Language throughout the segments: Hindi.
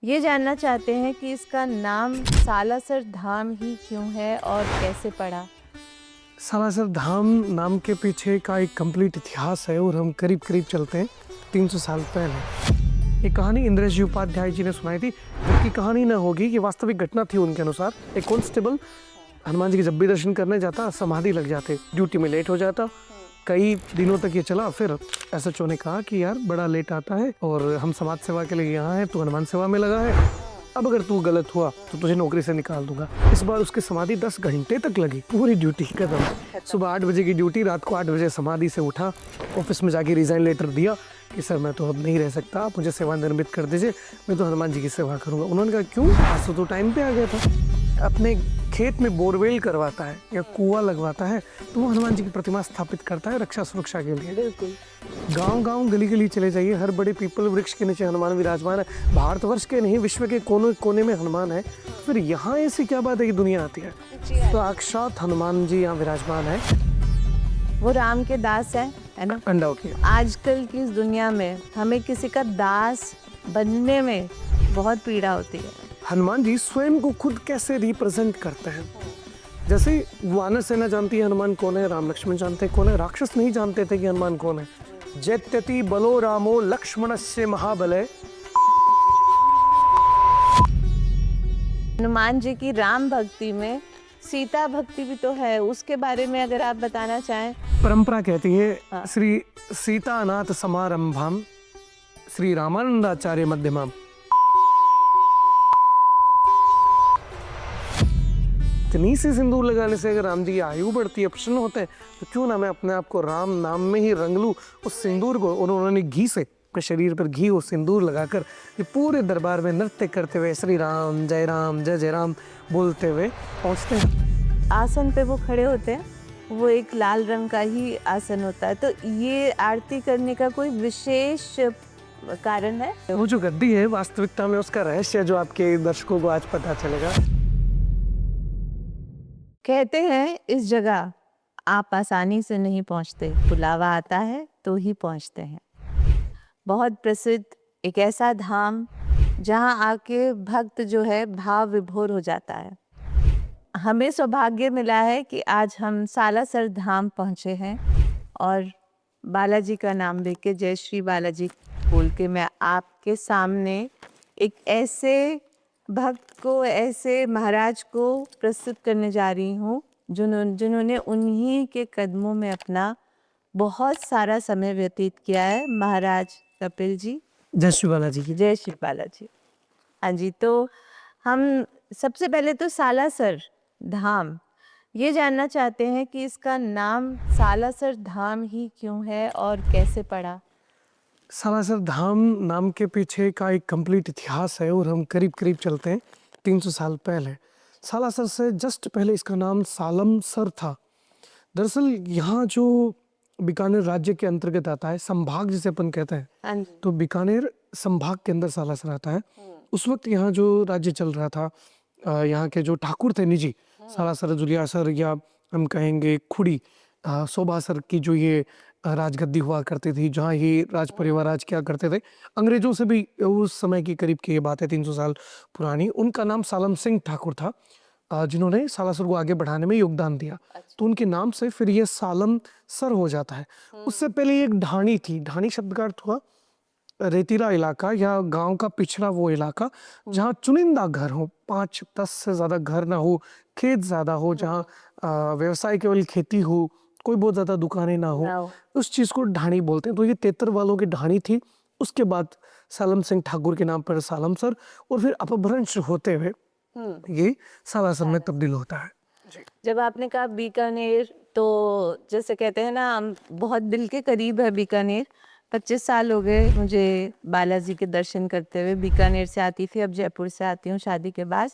ये जानना चाहते हैं कि इसका नाम सालासर धाम ही क्यों है और कैसे पड़ा? सालासर धाम नाम के पीछे का एक कंप्लीट इतिहास है और हम करीब करीब चलते हैं 300 साल पहले। ये कहानी इंद्रेश जी उपाध्याय जी ने सुनाई थी, जबकि कहानी न होगी, ये वास्तविक घटना थी उनके अनुसार। एक कांस्टेबल हनुमान जी के जब भी दर्शन करने जाता, समाधि लग जाते, ड्यूटी में लेट हो जाता। कई दिनों तक ये चला। फिर एसएचओ ने कहा कि यार बड़ा लेट आता है और हम समाज सेवा के लिए यहाँ है, तू हनुमान सेवा में लगा है, अब अगर तू गलत हुआ तो तुझे नौकरी से निकाल दूंगा। इस बार उसकी समाधि 10 घंटे तक लगी, पूरी ड्यूटी खत्म। सुबह 8 बजे की ड्यूटी, रात को 8 बजे समाधि से उठा, ऑफिस में जाके रिजाइन लेटर दिया कि सर मैं तो अब नहीं रह सकता, आप मुझे सेवानिवृत्त कर दीजिए, मैं तो हनुमान जी की सेवा करूंगा। उन्होंने कहा क्यों? आज तो टाइम पे आ गया था। अपने खेत में बोरवेल करवाता है या कुआं लगवाता है तो वो हनुमान जी की प्रतिमा स्थापित करता है रक्षा सुरक्षा के लिए। बिल्कुल। गांव गांव गली गली चले जाइए, हर बड़े पीपल वृक्ष के नीचे हनुमान विराजमान है। भारतवर्ष के नहीं, विश्व के कोने कोने में हनुमान है। फिर यहाँ ऐसी क्या बात है कि दुनिया आती है? तो साक्षात हनुमान जी यहाँ विराजमान है। वो राम के दास है ना? अंडा की आजकल की इस दुनिया में हमें किसी का दास बनने में बहुत पीड़ा होती है। हनुमान जी स्वयं को खुद कैसे रिप्रेजेंट करते हैं? जैसे वानर सेना जानती है हनुमान कौन है, राम लक्ष्मण जानते हैं कौन है, राक्षस नहीं जानते थे कि हनुमान कौन है। जैत्यति बलो रामो लक्ष्मणस्य महाबले। हनुमान जी की राम भक्ति में सीता भक्ति भी तो है, उसके बारे में अगर आप बताना चाहें। परंपरा कहती है हाँ। श्री सीतानाथ समारंभाम श्री रामानंदाचार्य मध्यमाम। इतनी सी सिंदूर लगाने से अगर राम जी की आयु बढ़ती है, प्रसन्न होते हैं, तो क्यों ना मैं अपने आप को राम नाम में ही रंग लूं उस सिंदूर को। और उन्होंने घी से अपने शरीर पर घी और सिंदूर लगाकर ये पूरे दरबार में नृत्य करते हुए श्री राम जय राम बोलते हुए पहुंचते हैं। आसन पे वो खड़े होते हैं, वो एक लाल रंग का ही आसन होता है। तो ये आरती करने का कोई विशेष कारण है? वो जो गद्दी है वास्तविकता में उसका रहस्य जो आपके दर्शकों को आज पता चलेगा। कहते हैं इस जगह आप आसानी से नहीं पहुंचते, बुलावा आता है तो ही पहुंचते हैं। बहुत प्रसिद्ध एक ऐसा धाम जहां आके भक्त जो है भाव विभोर हो जाता है। हमें सौभाग्य मिला है कि आज हम सालासर धाम पहुंचे हैं और बालाजी का नाम लेके, जय श्री बालाजी बोल के मैं आपके सामने एक ऐसे भक्त को, ऐसे महाराज को प्रस्तुत करने जा रही हूँ जिन्होंने उन्हीं के कदमों में अपना बहुत सारा समय व्यतीत किया है। महाराज कपिल जी। जय श्री बालाजी की। जय श्री बालाजी। हाँ जी, तो हम सबसे पहले तो सालासर धाम ये जानना चाहते हैं कि इसका नाम सालासर धाम ही क्यों है और कैसे पड़ा? सालासर धाम नाम के पीछे का एक कंप्लीट इतिहास है और हम करीब करीब चलते हैं 300 साल पहले। सालासर से जस्ट पहले इसका नाम सालमसर था। दरअसल यहाँ जो बीकानेर राज्य के अंतर्गत आता है, संभाग जिसे अपन कहते हैं, हाँ जी। तो बीकानेर संभाग के अंदर सालासर आता है। उस वक्त यहाँ जो राज्य चल रहा था, यहाँ के जो ठाकुर थे निजी, सालासर जुलियासर या हम कहेंगे खुड़ी सोबासर की जो ये राजगद्दी हुआ करती थी, जहाँ ये राज परिवार राज किया करते थे। अंग्रेजों से भी उस समय की करीब की ये बात है, 300 साल पुरानी। उनका नाम सालम सिंह ठाकुर था, जिन्होंने सालासर को आगे बढ़ाने में योगदान दिया। तो उनके नाम से फिर ये सालम सर हो जाता है। उससे पहले एक ढाणी थी। ढाणी शब्द का अर्थ हुआ रेतीला इलाका या गांव का पिछड़ा वो इलाका जहाँ चुनिंदा घर हो, 5-10 से ज्यादा घर ना हो, खेत ज्यादा हो, जहाँ व्यवसाय केवल खेती हो, कोई बहुत ज्यादा दुकानें ना हो, उस चीज को ढाणी बोलते हैं। तो ये तेतर वालों की ढाणी थी। उसके बाद सालम सिंह ठाकुर के नाम पर सालमसर और फिर अपभ्रंश होते हुए ये सालासर में तब्दील होता है। जब आपने कहा बीकानेर, तो जैसे कहते हैं ना, हम बहुत दिल के करीब है बीकानेर। 25 साल हो गए मुझे बालाजी के दर्शन करते हुए। बीकानेर से आती थी, अब जयपुर से आती हूँ शादी के बाद।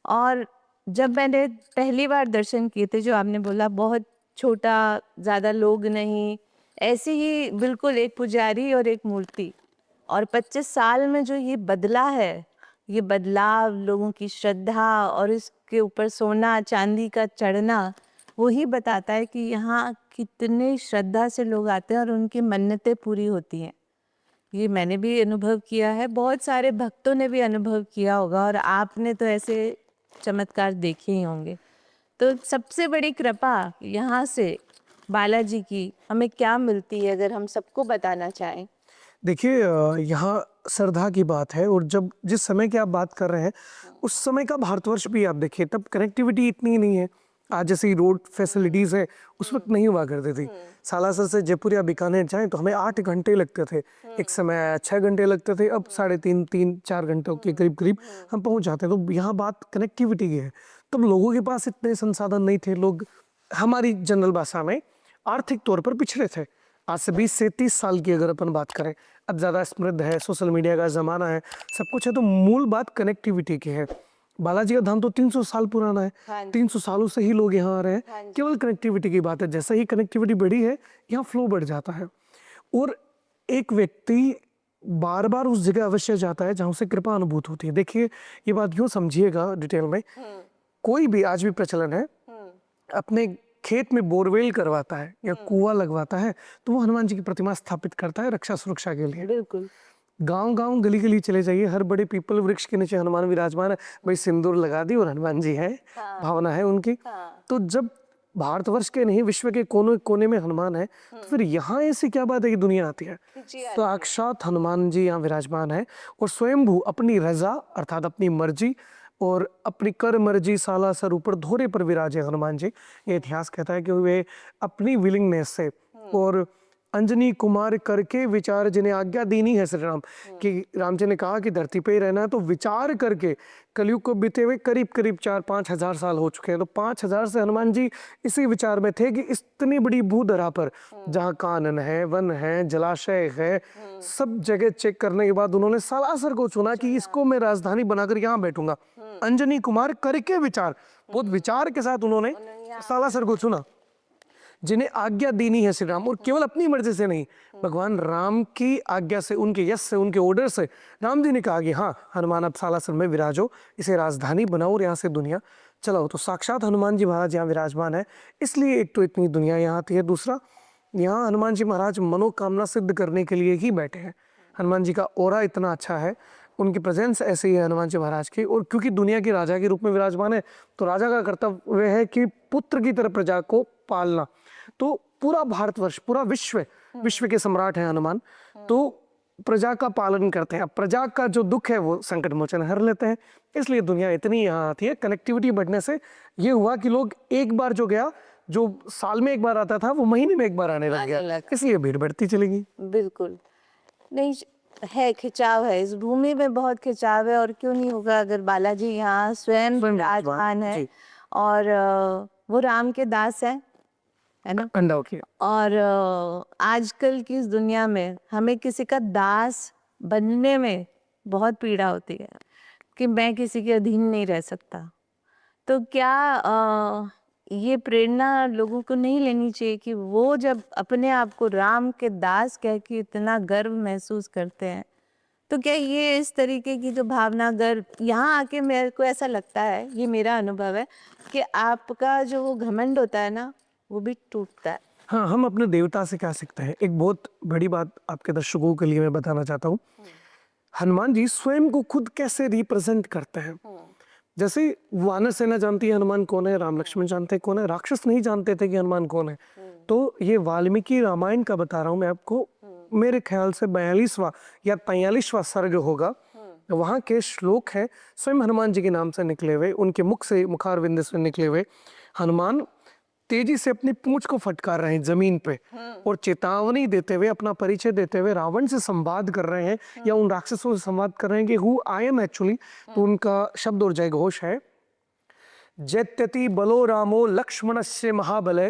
और जब मैंने पहली बार दर्शन किए थे, जो आपने बोला बहुत छोटा, ज़्यादा लोग नहीं, ऐसे ही बिल्कुल एक पुजारी और एक मूर्ति। और 25 साल में जो ये बदला है, ये बदलाव, लोगों की श्रद्धा और इसके ऊपर सोना चांदी का चढ़ना, वही बताता है कि यहाँ कितने श्रद्धा से लोग आते हैं और उनकी मन्नतें पूरी होती हैं। ये मैंने भी अनुभव किया है, बहुत सारे भक्तों ने भी अनुभव किया होगा और आपने तो ऐसे चमत्कार देखे ही होंगे। तो सबसे बड़ी कृपा यहाँ से बालाजी की हमें क्या मिलती है अगर हम सबको बताना चाहें? देखिए यहाँ श्रद्धा की बात है, और जब जिस समय की आप बात कर रहे हैं उस समय का भारतवर्ष भी आप देखिए, तब कनेक्टिविटी इतनी नहीं है। आज जैसी रोड फैसिलिटीज है उस वक्त नहीं हुआ करती थी। सालासर से जयपुर या बीकानेर जाएं तो हमें 8 घंटे लगते थे, एक समय 6 घंटे लगते थे, अब 3.5-4 घंटों के करीब करीब हम पहुंच जाते हैं। तो यहाँ बात कनेक्टिविटी की है। तब लोगों के पास इतने संसाधन नहीं थे, लोग हमारी जनरल भाषा में आर्थिक तौर पर पिछड़े थे। आज से 20 से 30 साल की अगर अपन बात करें, अब ज़्यादा समृद्ध है, सोशल मीडिया का ज़माना है, सब कुछ है, तो मूल बात कनेक्टिविटी की है। बालाजी का धाम तो 300 साल पुराना है, हाँ जी। 300 सालों से ही लोग यहाँ आ रहे हाँ हैं। जी। केवल कनेक्टिविटी की बात है, जैसे ही कनेक्टिविटी बढ़ी है यहाँ फ्लो बढ़ जाता है, और एक व्यक्ति बार बार उस जगह अवश्य जाता है जहाँ उसे कृपा अनुभूत होती है। देखिए ये बात यूँ समझिएगा डिटेल में, कोई भी आज भी प्रचलन है, अपने खेत में बोरवेल करवाता है या कुआं लगवाता है तो वो हनुमान जी की प्रतिमा स्थापित करता है रक्षा सुरक्षा के लिए। बिल्कुल। गांव गांव गली गली चले जाइए, हर बड़े पीपल वृक्ष के नीचे हनुमान विराजमान है, भाई सिंदूर लगा दी और हनुमान जी है, भावना है उनकी। तो जब भारतवर्ष के नहीं विश्व के कोने कोने में हनुमान है, तो फिर यहाँ ऐसी क्या बात है कि दुनिया आती है। तो साक्षात हनुमान जी यहाँ विराजमान है, और स्वयंभू अपनी रजा अर्थात अपनी मर्जी और अपनी कर मर्जी सालासर ऊपर धोरे पर विराजे हनुमान जी। ये इतिहास कहता है कि वे अपनी विलिंगनेस से और अंजनी कुमार करके विचार जिन्हें आज्ञा दीनी है श्री राम, कि राम जी ने कहा कि धरती पे ही रहना है, तो विचार करके कलयुग को बीते हुए करीब करीब 4-5 हजार साल हो चुके हैं। तो 5 हजार से हनुमान जी इसी विचार में थे कि इतनी बड़ी भूधरा पर जहाँ कानन है, वन है, जलाशय है, सब जगह चेक करने के बाद उन्होंने सालासर को चुना कि इसको मैं राजधानी बनाकर यहाँ बैठूंगा। अंजनी कुमार करके विचार, बहुत विचार के साथ उन्होंने सालासर को चुना, जिन्हें आज्ञा देनी है श्री राम, और केवल अपनी मर्जी से नहीं, भगवान राम की आज्ञा से, उनके यश से, उनके ऑर्डर से राम जी ने कहा कि हाँ हनुमान अब सालासर में विराजो, इसे राजधानी बनाओ और यहाँ से दुनिया चलाओ। तो साक्षात हनुमान जी महाराज यहाँ विराजमान है, इसलिए एक तो इतनी दुनिया यहाँ आती है, दूसरा यहाँ हनुमान जी महाराज मनोकामना सिद्ध करने के लिए ही बैठे हैं। हनुमान जी का ऑरा इतना अच्छा है, उनकी प्रेजेंस ऐसी है हनुमान जी महाराज की, और क्योंकि दुनिया के राजा के रूप में विराजमान है तो राजा का कर्तव्य है कि पुत्र की तरह प्रजा को पालना। तो पूरा भारतवर्ष, पूरा विश्व के सम्राट है हनुमान, तो प्रजा का पालन करते हैं। अब प्रजा का जो दुख है वो संकट मोचन हर लेते हैं, इसलिए दुनिया इतनी यहाँ आती है। कनेक्टिविटी बढ़ने से ये हुआ कि लोग एक बार जो गया, जो साल में एक बार आता था, वो महीने में एक बार आने लग गया, इसलिए भीड़ बढ़ती चलेगी। बिल्कुल नहीं है, खिंचाव है, इस भूमि में बहुत खिंचाव है, और क्यों नहीं होगा अगर बालाजी यहाँ स्वयं विराजमान है, और वो राम के दास है ना। अंडा की और आजकल की इस दुनिया में हमें किसी का दास बनने में बहुत पीड़ा होती है कि मैं किसी के अधीन नहीं रह सकता। तो क्या ये प्रेरणा लोगों को नहीं लेनी चाहिए कि वो जब अपने आप को राम के दास कह के इतना गर्व महसूस करते हैं, तो क्या ये इस तरीके की जो भावना, गर्व, यहाँ आके मेरे को ऐसा लगता है, ये मेरा अनुभव है कि आपका जो वो घमंड होता है ना, वो भी टूटता है। हाँ, हम अपने देवता से क्या सीखते हैं। एक बहुत बड़ी बात आपके दर्शकों के लिए मैं बताना चाहता हूँ, हनुमान जी स्वयं को खुद कैसे रिप्रेजेंट करते हैं। जैसे वानर सेना जानती है हनुमान कौन है, राम लक्ष्मण जानते हैं कौन है, राक्षस नहीं जानते थे कि हनुमान कौन है। तो ये वाल्मीकि रामायण का बता रहा हूँ मैं आपको, मेरे ख्याल से 42वां या 43वां सर्ग होगा, वहाँ के श्लोक है स्वयं हनुमान जी के नाम से निकले हुए, उनके मुख से, मुखारविंद से निकले हुए। हनुमान तेजी से अपनी पूंछ को फटकार रहे हैं जमीन पे, और चेतावनी देते हुए, अपना परिचय देते हुए रावण से संवाद कर रहे हैं, या उन राक्षसों से संवाद कर रहे हैं कि हु आई एम एक्चुअली। तो उनका शब्द और जय घोष है, जैत्यति बलो रामो लक्ष्मणस्य महाबले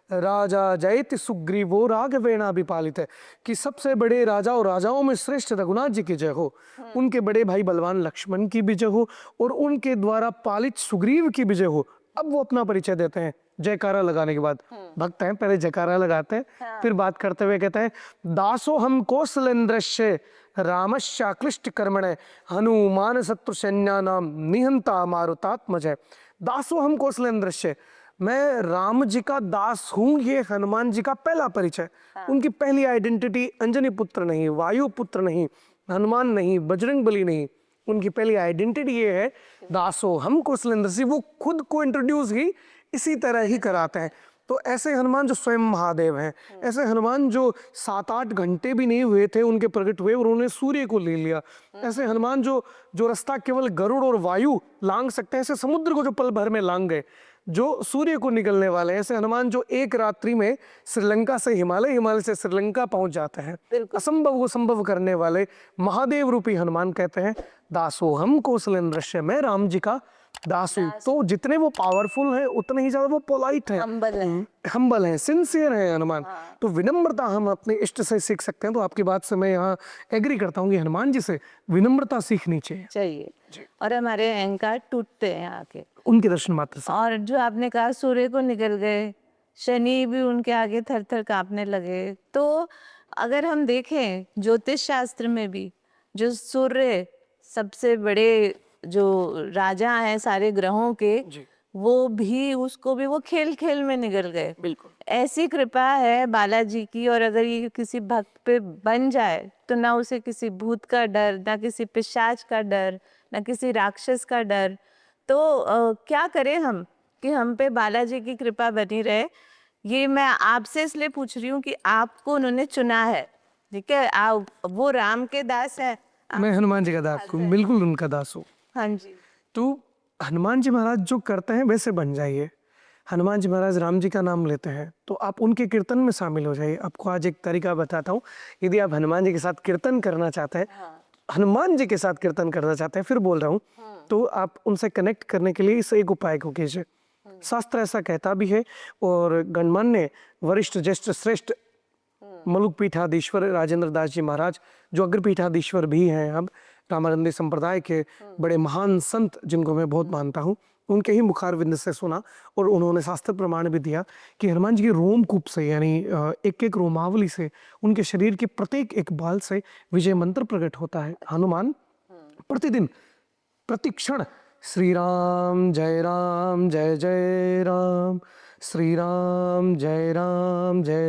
राजा जयति सुग्रीवो राघवेणाभिपालित, है कि सबसे बड़े राजा और राजाओं में श्रेष्ठ रघुनाथ जी की जय हो, उनके बड़े भाई बलवान लक्ष्मण की भी जय हो, और उनके द्वारा पालित सुग्रीव की भी जय हो। अब वो अपना परिचय देते हैं जयकारा लगाने के बाद। भक्त हैं, पहले जयकारा लगाते हैं, फिर बात करते हुए कहते हैं, दासो हम कौशलेन्द्रस्य रामश्चाक्लिष्ट कर्मणे हनुमान शत्रु सैन्यानाम निहंता मारुतात्मजय। दासो हम कौशलेन्द्रस्य, मैं राम जी का दास हूँ, ये हनुमान जी का पहला परिचय। उनकी पहली आइडेंटिटी अंजनी पुत्र नहीं, वायु पुत्र नहीं, हनुमान नहीं, बजरंग बली नहीं। उनकी पहली आइडेंटिटी ये है दासो हम कौशलेंद्र सिंह। वो खुद को इंट्रोड्यूस ही इसी तरह ही कराते हैं। तो ऐसे हनुमान जो स्वयं महादेव हैं, ऐसे हनुमान जो 7-8 घंटे भी नहीं हुए थे उनके प्रकट हुए और उन्होंने सूर्य को ले लिया। ऐसे हनुमान जो जो रास्ता केवल गरुड़ और वायु लांग सकते हैं, ऐसे समुद्र को जो पल भर में लांग गए, जो सूर्य को निकलने वाले हैं। ऐसे हनुमान जो एक रात्रि में श्रीलंका से हिमालय, हिमालय से श्रीलंका पहुंच जाते हैं। असंभव को संभव करने वाले महादेव रूपी हनुमान कहते हैं दासो हम कौशलेंद्र, मैं राम जी का दास हूं। तो जितने वो पावरफुल हैं उतने ही ज्यादा वो पोलाइट हैं, हम्बल हैं, सिंसियर हैं हनुमान। तो विनम्रता हम अपने इष्ट से सीख सकते हैं। तो आपकी बात से मैं यहाँ एग्री करता हूँ कि हनुमान जी से विनम्रता सीखनी चाहिए। और हमारे अहंकार टूटते हैं आके उनके दर्शन मात्र से। और जो आपने कहा सूर्य को निकल गए, शनि भी उनके आगे थर थर कांपने लगे। तो अगर हम देखें ज्योतिष शास्त्र में भी जो सूर्य सबसे बड़े जो राजा हैं सारे ग्रहों के, वो भी उसको भी वो खेल खेल में निकल गए। बिल्कुल ऐसी कृपा है बालाजी की। और अगर ये किसी भक्त पे बन जाए तो ना उसे किसी भूत का डर, ना किसी पिशाच का डर, ना किसी राक्षस का डर। तो क्या करें हम कि हम पे बालाजी की कृपा बनी रहे। ये मैं आपसे इसलिए पूछ रही हूँ कि आपको उन्होंने चुना है, ठीक है, आप वो राम के दास हैं, मैं हनुमान जी का दास हूँ, बिल्कुल उनका दास हूँ। हाँ जी। तो हनुमान जी महाराज जो करते हैं वैसे बन जाइए। हनुमान जी महाराज राम जी का नाम लेते हैं तो आप उनके कीर्तन में शामिल हो जाइए। आपको आज एक तरीका बताता हूँ। यदि आप हनुमान जी के साथ कीर्तन करना चाहते हैं, हनुमान जी के साथ कीर्तन करना चाहते हैं, फिर बोल रहा हूँ, तो आप उनसे कनेक्ट करने के लिए इस एक उपाय को कीजिए। शास्त्र ऐसा कहता भी है और गणमान्य वरिष्ठ ज्येष्ठ श्रेष्ठ मलुक पीठाधीश्वर राजेंद्र दास जी महाराज, जो अग्रपीठाधीश्वर भी हैं, अब रामानंदी संप्रदाय के बड़े महान संत जिनको मैं बहुत मानता हूँ, उनके ही मुखारविंद से सुना और उन्होंने शास्त्र प्रमाण भी दिया कि हनुमान जी के रोमकूप से, यानी एक एक रोमावली से, उनके शरीर के प्रत्येक एक बाल से विजय मंत्र प्रकट होता है। हनुमान प्रतिदिन प्रतिक्षण श्री राम जय जय राम, श्री राम जय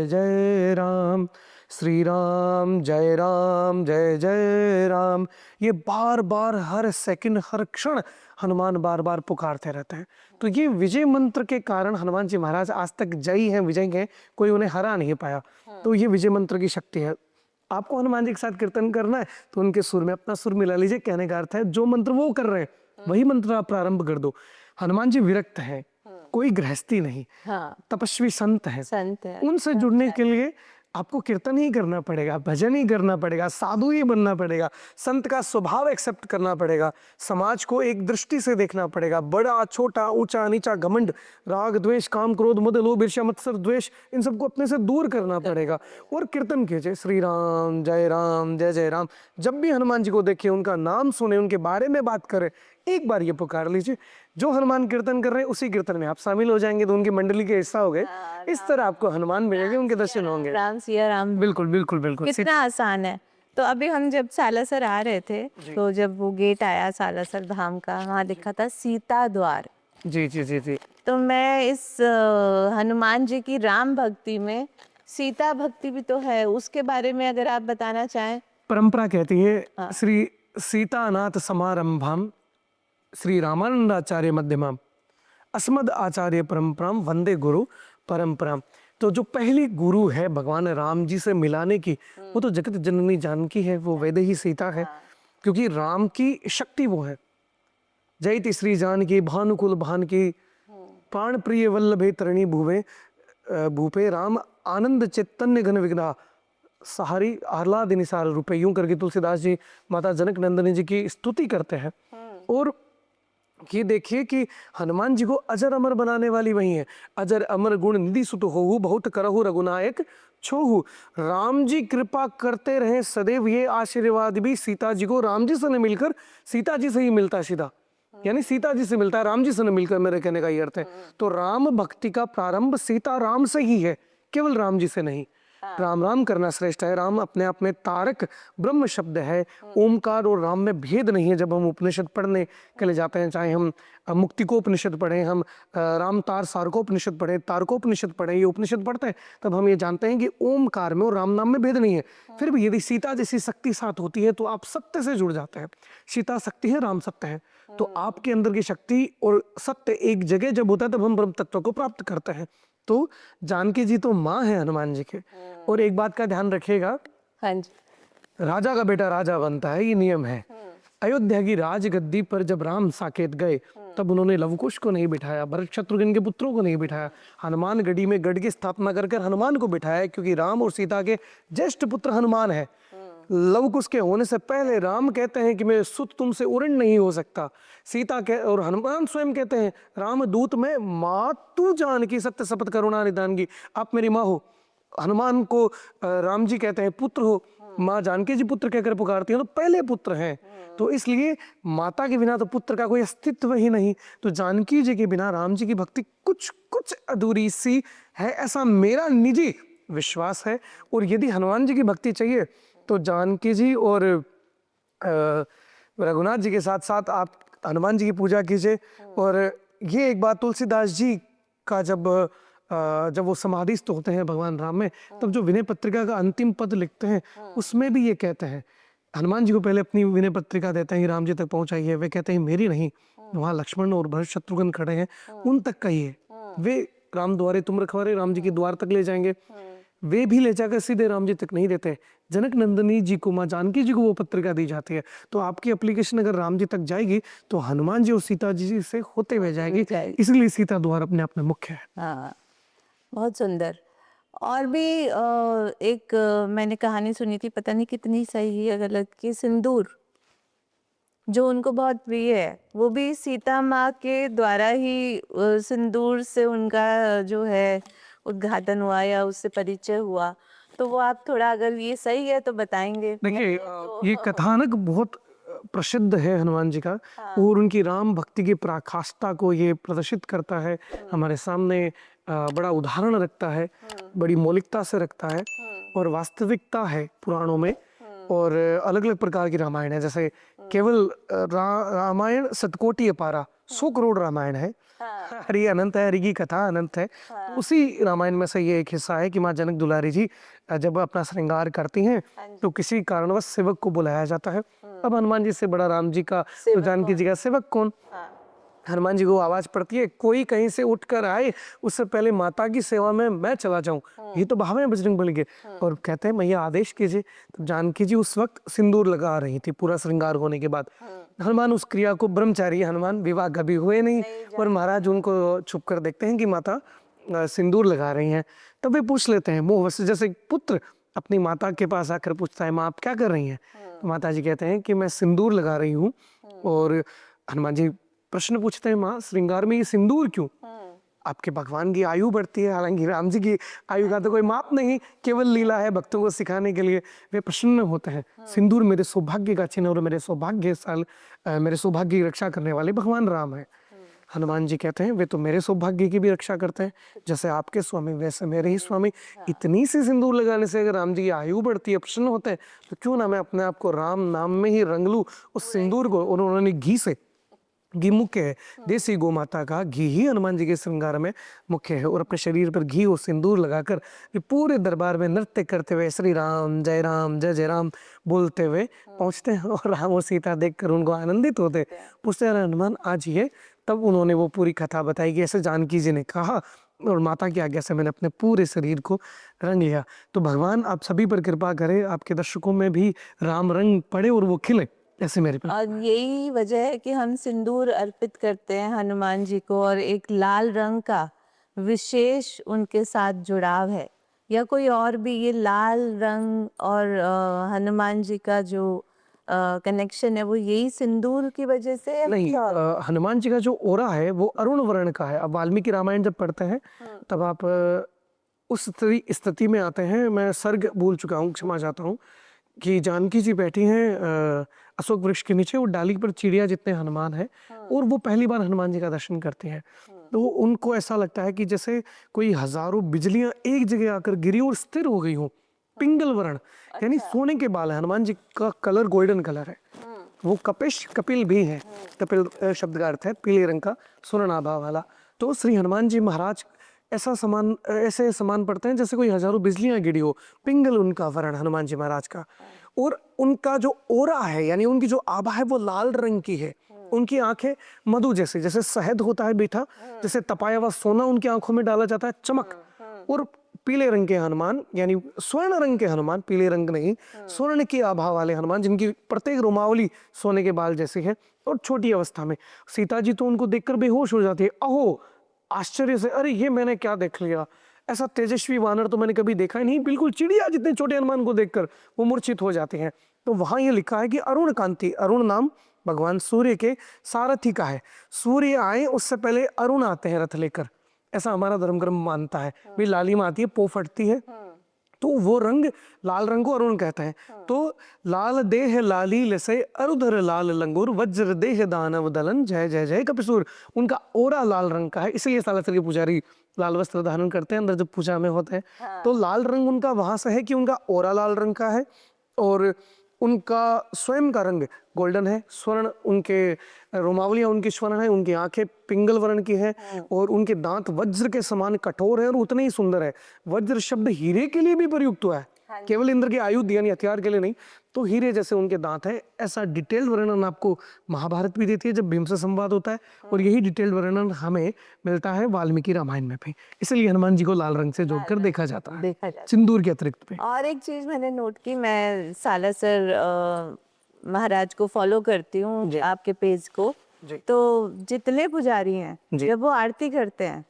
जय राम, श्री राम जय जय राम, ये बार बार हर सेकंड हर क्षण हनुमान बार बार पुकारते रहते हैं। तो ये विजय मंत्र के कारण हनुमान जी महाराज आज तक जयी हैं, विजयी हैं, कोई उन्हें हरा नहीं पाया। तो ये विजय मंत्र की शक्ति है। आपको हनुमान जी के साथ कीर्तन करना है तो उनके सुर में अपना सुर मिला लीजिए। कहने का अर्थ है जो मंत्र वो कर रहे हैं वही मंत्र आप प्रारंभ कर दो। हनुमान जी विरक्त हैं, कोई गृहस्थी नहीं, तपस्वी संत है। उनसे जुड़ने के लिए आपको कीर्तन ही करना पड़ेगा, भजन ही करना पड़ेगा, साधु ही बनना पड़ेगा, संत का स्वभाव एक्सेप्ट करना पड़ेगा, समाज को एक दृष्टि से देखना पड़ेगा। बड़ा छोटा ऊंचा नीचा घमंड राग द्वेष काम क्रोध मद लोभ ईर्ष्या मत्सर द्वेष, इन सबको अपने से दूर करना पड़ेगा और कीर्तन कीजिए श्री राम जय जय राम। जब भी हनुमान जी को देखिए, उनका नाम सुने, उनके बारे में बात करें, एक बार ये पुकार लीजिए। जो हनुमान कीर्तन कर रहे हैं उसी कीर्तन में आप शामिल हो जाएंगे तो उनकी मंडली के हिस्सा हो गए। इस तरह आपको हनुमान मिलेंगे, उनके दर्शन होंगे। राम सिया राम, बिल्कुल बिल्कुल बिल्कुल, कितना आसान है। तो अभी हम जब सालासर आ रहे थे तो जब वो गेट आया सालासर धाम का, वहाँ लिखा था सीता द्वार। जी जी जी जी। तो मैं इस हनुमान जी की राम भक्ति में सीता भक्ति भी तो है, उसके बारे में अगर आप बताना चाहें। परंपरा कहती है श्री सीतानाथ समारंभाम श्री रामानंदाचार्य मध्यमाम अस्मद आचार्य परंपराम वंदे गुरु परंपराम। तो जो पहली गुरु है भगवान राम जी से मिलाने की, वो तो जगत जननी जानकी है, वो वैदेही सीता है। क्योंकि राम की शक्ति वो है। जयति श्री जानकी भानुकुल भान की प्राण प्रिय वल्लभे तरणी भूवे भूपे राम आनंद चैतन्य घन विघ्ना सहारी आह्लादिनी सार रूपे। यूं करके तुलसीदास जी माता जनक नंदिनी जी की स्तुति करते हैं। और ये देखिए कि हनुमान जी को अजर अमर बनाने वाली वही है। अजर अमर गुण निधि सुत होहु बहुत करहु रघुनायक छोहु। राम जी कृपा करते रहे सदैव, ये आशीर्वाद भी सीता जी को राम जी से न मिलकर सीता जी से ही मिलता है सीधा, यानी सीता जी से मिलता है, राम जी से न मिलकर, मेरे कहने का ये अर्थ है। तो राम भक्ति का प्रारंभ सीता राम से ही है, केवल राम जी से नहीं। राम राम करना श्रेष्ठ है। राम अपने आप में तारक ब्रह्म शब्द है। ओमकार और राम में भेद नहीं है। जब हम उपनिषद पढ़ने के लिए जाते हैं, चाहे हम मुक्तिकोपनिषद पढ़ें, हम रामतार सारकोपनिषद पढ़ें, तारकोपनिषद पढ़ें, ये उपनिषद पढ़ते हैं, तब हम ये जानते हैं कि ओमकार में और राम नाम में भेद नहीं है। फिर भी यदि सीता जैसी शक्ति साथ होती है तो आप सत्य से जुड़ जाते हैं। सीता शक्ति है, राम सत्य है, तो आपके अंदर की शक्ति और सत्य एक जगह जब होता है तब हम ब्रह्म तत्व को प्राप्त करते हैं। तो जानकी जी तो माँ है हनुमान जी के। और एक बात का ध्यान रखिएगा, हाँ जी, राजा का बेटा राजा बनता है, ये नियम है। अयोध्या की राजगद्दी पर जब राम साकेत गए तब उन्होंने लवकुश को नहीं बिठाया, भरत शत्रुघ्न के पुत्रों को नहीं बिठाया, हनुमान गढ़ी में गढ़ की स्थापना कर कर हनुमान को बिठाया, क्योंकि राम और सीता के ज्येष्ठ पुत्र हनुमान है। लवकुश के होने से पहले राम कहते हैं कि मैं सुत तुमसे उरण नहीं हो सकता, सीता के और हनुमान स्वयं कहते हैं राम दूत में मातु जानकी सत्य शपथ करुणा निदान की, आप मेरी माँ हो। हनुमान को राम जी कहते हैं पुत्र हो, माँ जानकी जी पुत्र कहकर पुकारती हैं, तो पहले पुत्र हैं। तो इसलिए माता के बिना तो पुत्र का कोई अस्तित्व ही नहीं। तो जानकी जी के बिना राम जी की भक्ति कुछ कुछ अधूरी सी है, ऐसा मेरा निजी विश्वास है। और यदि हनुमान जी की भक्ति चाहिए तो जानकी जी और रघुनाथ जी के साथ साथ आप हनुमान जी की पूजा कीजिए। और ये एक बात तुलसीदास जी का जब वो समाधिस्थ होते हैं भगवान राम में, तब जो विनय पत्रिका का अंतिम पद लिखते हैं उसमें भी ये कहते हैं, हनुमान जी को पहले अपनी विनय पत्रिका देते हैं राम जी तक पहुंचाइए, वे कहते हैं मेरी नहीं, वहाँ लक्ष्मण और भरत शत्रुघ्न खड़े हैं उन तक कहिए, वे राम द्वारे तुम रखवारे राम जी के द्वार तक ले जाएंगे। वे भी ले जाकर सीधे राम जी तक नहीं देते, जनक नंदिनी जी को, माँ जानकी जी को वो पत्रिका दी जाती है। तो आपकी एप्लीकेशन अगर राम जी तक जाएगी तो हनुमान जी और सीता जी से होते हुए जाएगी, इसलिए सीता द्वार अपने आप में मुख्य है। हाँ, बहुत सुंदर। और भी एक मैंने कहानी सुनी थी, पता नहीं कितनी सही है गलत, कि सिंदूर जो उनको बहुत प्रिय है वो भी सीता माँ के द्वारा ही सिंदूर से उनका जो है उद्घाटन हुआ या उससे परिचय हुआ। तो वो आप थोड़ा अगर ये सही है तो बताएंगे। देखिए ये कथानक बहुत प्रसिद्ध है हनुमान जी का, और उनकी राम भक्ति की पराकाष्ठा को ये प्रदर्शित करता है, हमारे सामने बड़ा उदाहरण रखता है, बड़ी मौलिकता से रखता है और वास्तविकता है पुराणों में। और अलग अलग प्रकार की रामायण है, जैसे केवल रामायण शतकोटि अपारा, 100 करोड़ रामायण है। हरि अनंत है, हरि की कथा अनंत है। तो उसी रामायण में से ये एक हिस्सा है कि माँ जनक दुलारी जी जब अपना श्रृंगार करती हैं तो किसी कारणवश सेवक को बुलाया जाता है। अब हनुमान जी से बड़ा राम जी का, तो जानकी जी का सेवक कौन? हनुमान जी को आवाज पड़ती है कोई कहीं से उठकर आए, उससे पहले माता की सेवा में मैं चला जाऊं, ये तो भाव है बजरंगबली के। और कहते हैं मैया आदेश कीजिए। तो जानकी जी उस वक्त सिंदूर लगा रही थी पूरा श्रृंगार होने के बाद। हनुमान उस क्रिया को, ब्रह्मचारी हनुमान, विवाह कभी हुए नहीं, और महाराज उनको छुप कर देखते हैं कि माता सिंदूर लगा रही हैं। तब वे पूछ लेते हैं मोह से, जैसे पुत्र अपनी माता के पास आकर पूछता है माँ आप क्या कर रही हैं? तो माता जी कहते हैं कि मैं सिंदूर लगा रही हूँ। और हनुमान जी प्रश्न पूछते हैं माँ श्रृंगार में ये सिंदूर क्यों? आपके भगवान की आयु बढ़ती है, हालांकि राम जी की आयु का तो कोई माप नहीं, केवल लीला है भक्तों को सिखाने के लिए। वे प्रसन्न होते हैं, सिंदूर मेरे सौभाग्य का चिन्ह और मेरे सौभाग्य की रक्षा करने वाले भगवान राम है। हनुमान जी कहते हैं वे तो मेरे सौभाग्य की भी रक्षा करते हैं, जैसे आपके स्वामी वैसे मेरे ही स्वामी। इतनी सी सिंदूर लगाने से अगर राम जी की आयु बढ़ती है, प्रसन्न होते हैं, तो क्यों ना मैं अपने आप को राम नाम में ही रंग लूं उस सिंदूर को। और उन्होंने घी से, घी मुख्य है, देसी गौ माता का घी ही हनुमान जी के श्रृंगार में मुख्य है। और अपने शरीर पर घी और सिंदूर लगाकर पूरे दरबार में नृत्य करते हुए श्री राम जय राम बोलते हुए पहुंचते हैं। और राम और सीता देखकर उनको आनंदित होते, पूछते हैं हनुमान आज ये। तब उन्होंने वो पूरी कथा बताई कि ऐसे जानकी जी ने कहा और माता की आज्ञा से मैंने अपने पूरे शरीर को रंग लिया। तो भगवान आप सभी पर कृपा करे, आपके दर्शकों में भी राम रंग पड़े और वो खिले ऐसे मेरे पे। और यही वजह है कि हम सिंदूर अर्पित करते हैं हनुमान जी को, और एक लाल रंग का विशेष उनके साथ जुड़ाव है, या कोई और भी ये लाल रंग और हनुमान जी का जो कनेक्शन है वो यही सिंदूर की वजह से है? नहीं, हनुमान जी का जो ओरा है वो अरुण वर्ण का है। अब वाल्मीकि रामायण जब पढ़ते हैं तब आप उस स्थिति में आते हैं, मैं सर्ग भूल चुका हूँ, क्षमा चाहता हूँ, कि जानकी जी बैठी हैं अशोक वृक्ष के नीचे, और डाली पर चिड़िया जितने हनुमान हैं, और वो पहली बार हनुमान जी का दर्शन करते हैं। तो उनको ऐसा लगता है कि जैसे कोई हजारों बिजलियां एक जगह आकर गिरी और स्थिर हो गई हो। पिंगल वर्ण यानी सोने के बाल है। हनुमान जी का कलर गोल्डन कलर है। वो कपिश कपिल भी है। कपिल शब्द का अर्थ है पीले रंग का सुवर्णाभा वाला। तो श्री हनुमान जी महाराज ऐसे समान पड़ते हैं जैसे कोई हजारों बिजलियां गिरी हो। पिंगल उनका वर्ण हनुमान जी महाराज का। और उनका जो ओरा है यानी उनकी जो आभा है वो लाल रंग की है। उनकी आंखें मधु जैसे, जैसे शहद होता है मीठा, जैसे तपाया हुआ सोना उनकी आंखों में डाला जाता है, चमक। और पीले रंग के हनुमान यानी स्वर्ण रंग के हनुमान, पीले रंग नहीं, स्वर्ण की आभा वाले हनुमान जिनकी प्रत्येक रोमावली सोने के बाल जैसी है। और छोटी अवस्था में सीता जी तो उनको देखकर बेहोश हो जाती है। अहो आश्चर्य से, अरे ये मैंने क्या देख लिया, ऐसा तेजस्वी वानर तो मैंने कभी देखा ही नहीं। बिल्कुल चिड़िया जितने छोटे हनुमान को देखकर वो मूर्छित हो जाते हैं। तो वहां ये लिखा है कि अरुण कांति, अरुण नाम भगवान सूर्य के सारथी का है। सूर्य आए उससे पहले अरुण आते हैं रथ लेकर, ऐसा हमारा धर्मग्रंथ मानता है। भी लालिमा आती है, पो फटती है, तो वो रंग लाल रंग को अरुण कहते हैं। तो लाल देह लाली लसे अरुधर लाल लंगूर वज्र देह दानव दलन जय जय जय कपिसूर। उनका ओरा लाल रंग का है, इसलिए सालासर के पुजारी लाल वस्त्र धारण करते हैं अंदर जब पूजा में होते हैं। तो लाल रंग उनका वहां से है कि उनका ओरा लाल रंग का है और उनका स्वयं का रंग गोल्डन है। स्वर्ण उनके रोमावलियां उनकी स्वर्ण है, उनकी आंखें पिंगल वर्ण की है और उनके दांत वज्र के समान कठोर है और उतने ही सुंदर है। वज्र शब्द हीरे के लिए भी प्रयुक्त हुआ है, केवल इंद्र के आयुध यानी हथियार के लिए नहीं। तो हीरे जैसे उनके दांत है। ऐसा डिटेल्ड वर्णन आपको महाभारत भी देती है जब भीम से संवाद होता है, और यही डिटेल्ड वर्णन हमें मिलता है वाल्मीकि रामायण में भी। इसलिए हनुमान जी को लाल रंग से जोड़कर देखा जाता है सिंदूर के अतिरिक्त पे। और एक चीज मैंने नोट की, मैं सालासर महाराज को फॉलो करती हूँ, आपके पेज को। तो जितने पुजारी हैं जब वो आरती करते हैं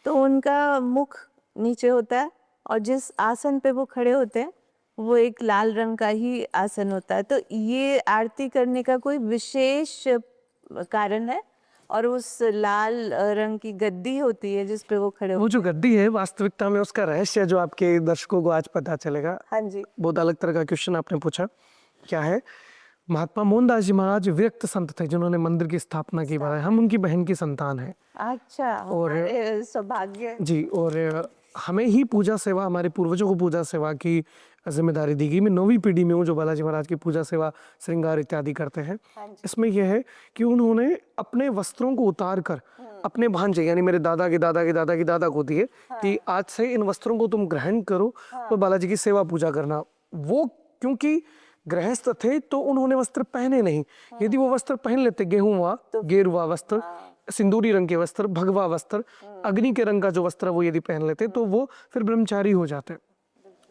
तो उनका मुख नीचे होता है और जिस आसन पे वो खड़े होते हैं वो एक लाल रंग का ही आसन होता है। तो ये आरती करने का कोई विशेष कारण है? और उस लाल रंग की गद्दी होती है जिस पे वो खड़े वो जो गद्दी है वास्तविकता में उसका रहस्य जो आपके दर्शकों को आज पता चलेगा। हाँ जी, बहुत अलग तरह का क्वेश्चन आपने पूछा। क्या है, महात्मा मोहनदास जी महाराज विरक्त संत थे जिन्होंने मंदिर की स्थापना की। बात हम उनकी बहन की संतान है। अच्छा, और सौभाग्य जी। और हमें ही पूजा सेवा, हमारे पूर्वजों को पूजा सेवा की जिम्मेदारी दी गई। मैं 9वीं पीढ़ी में हूँ जो बालाजी महाराज की पूजा सेवा श्रृंगार इत्यादि करते हैं। इसमें यह है कि उन्होंने अपने वस्त्रों को उतार कर अपने भांजे यानी मेरे दादा के दादा के दादा के दादा को दिए कि आज से इन वस्त्रों को तुम ग्रहण करो और बालाजी की सेवा पूजा करना। वो क्योंकि गृहस्थ थे तो उन्होंने वस्त्र पहने नहीं। यदि वो वस्त्र पहन लेते, गेहूं गेरुआ वस्त्र, सिंदूरी रंग के वस्त्र, भगवा वस्त्र, अग्नि के रंग का जो वस्त्र वो यदि पहन लेते तो वो फिर ब्रह्मचारी हो जाते,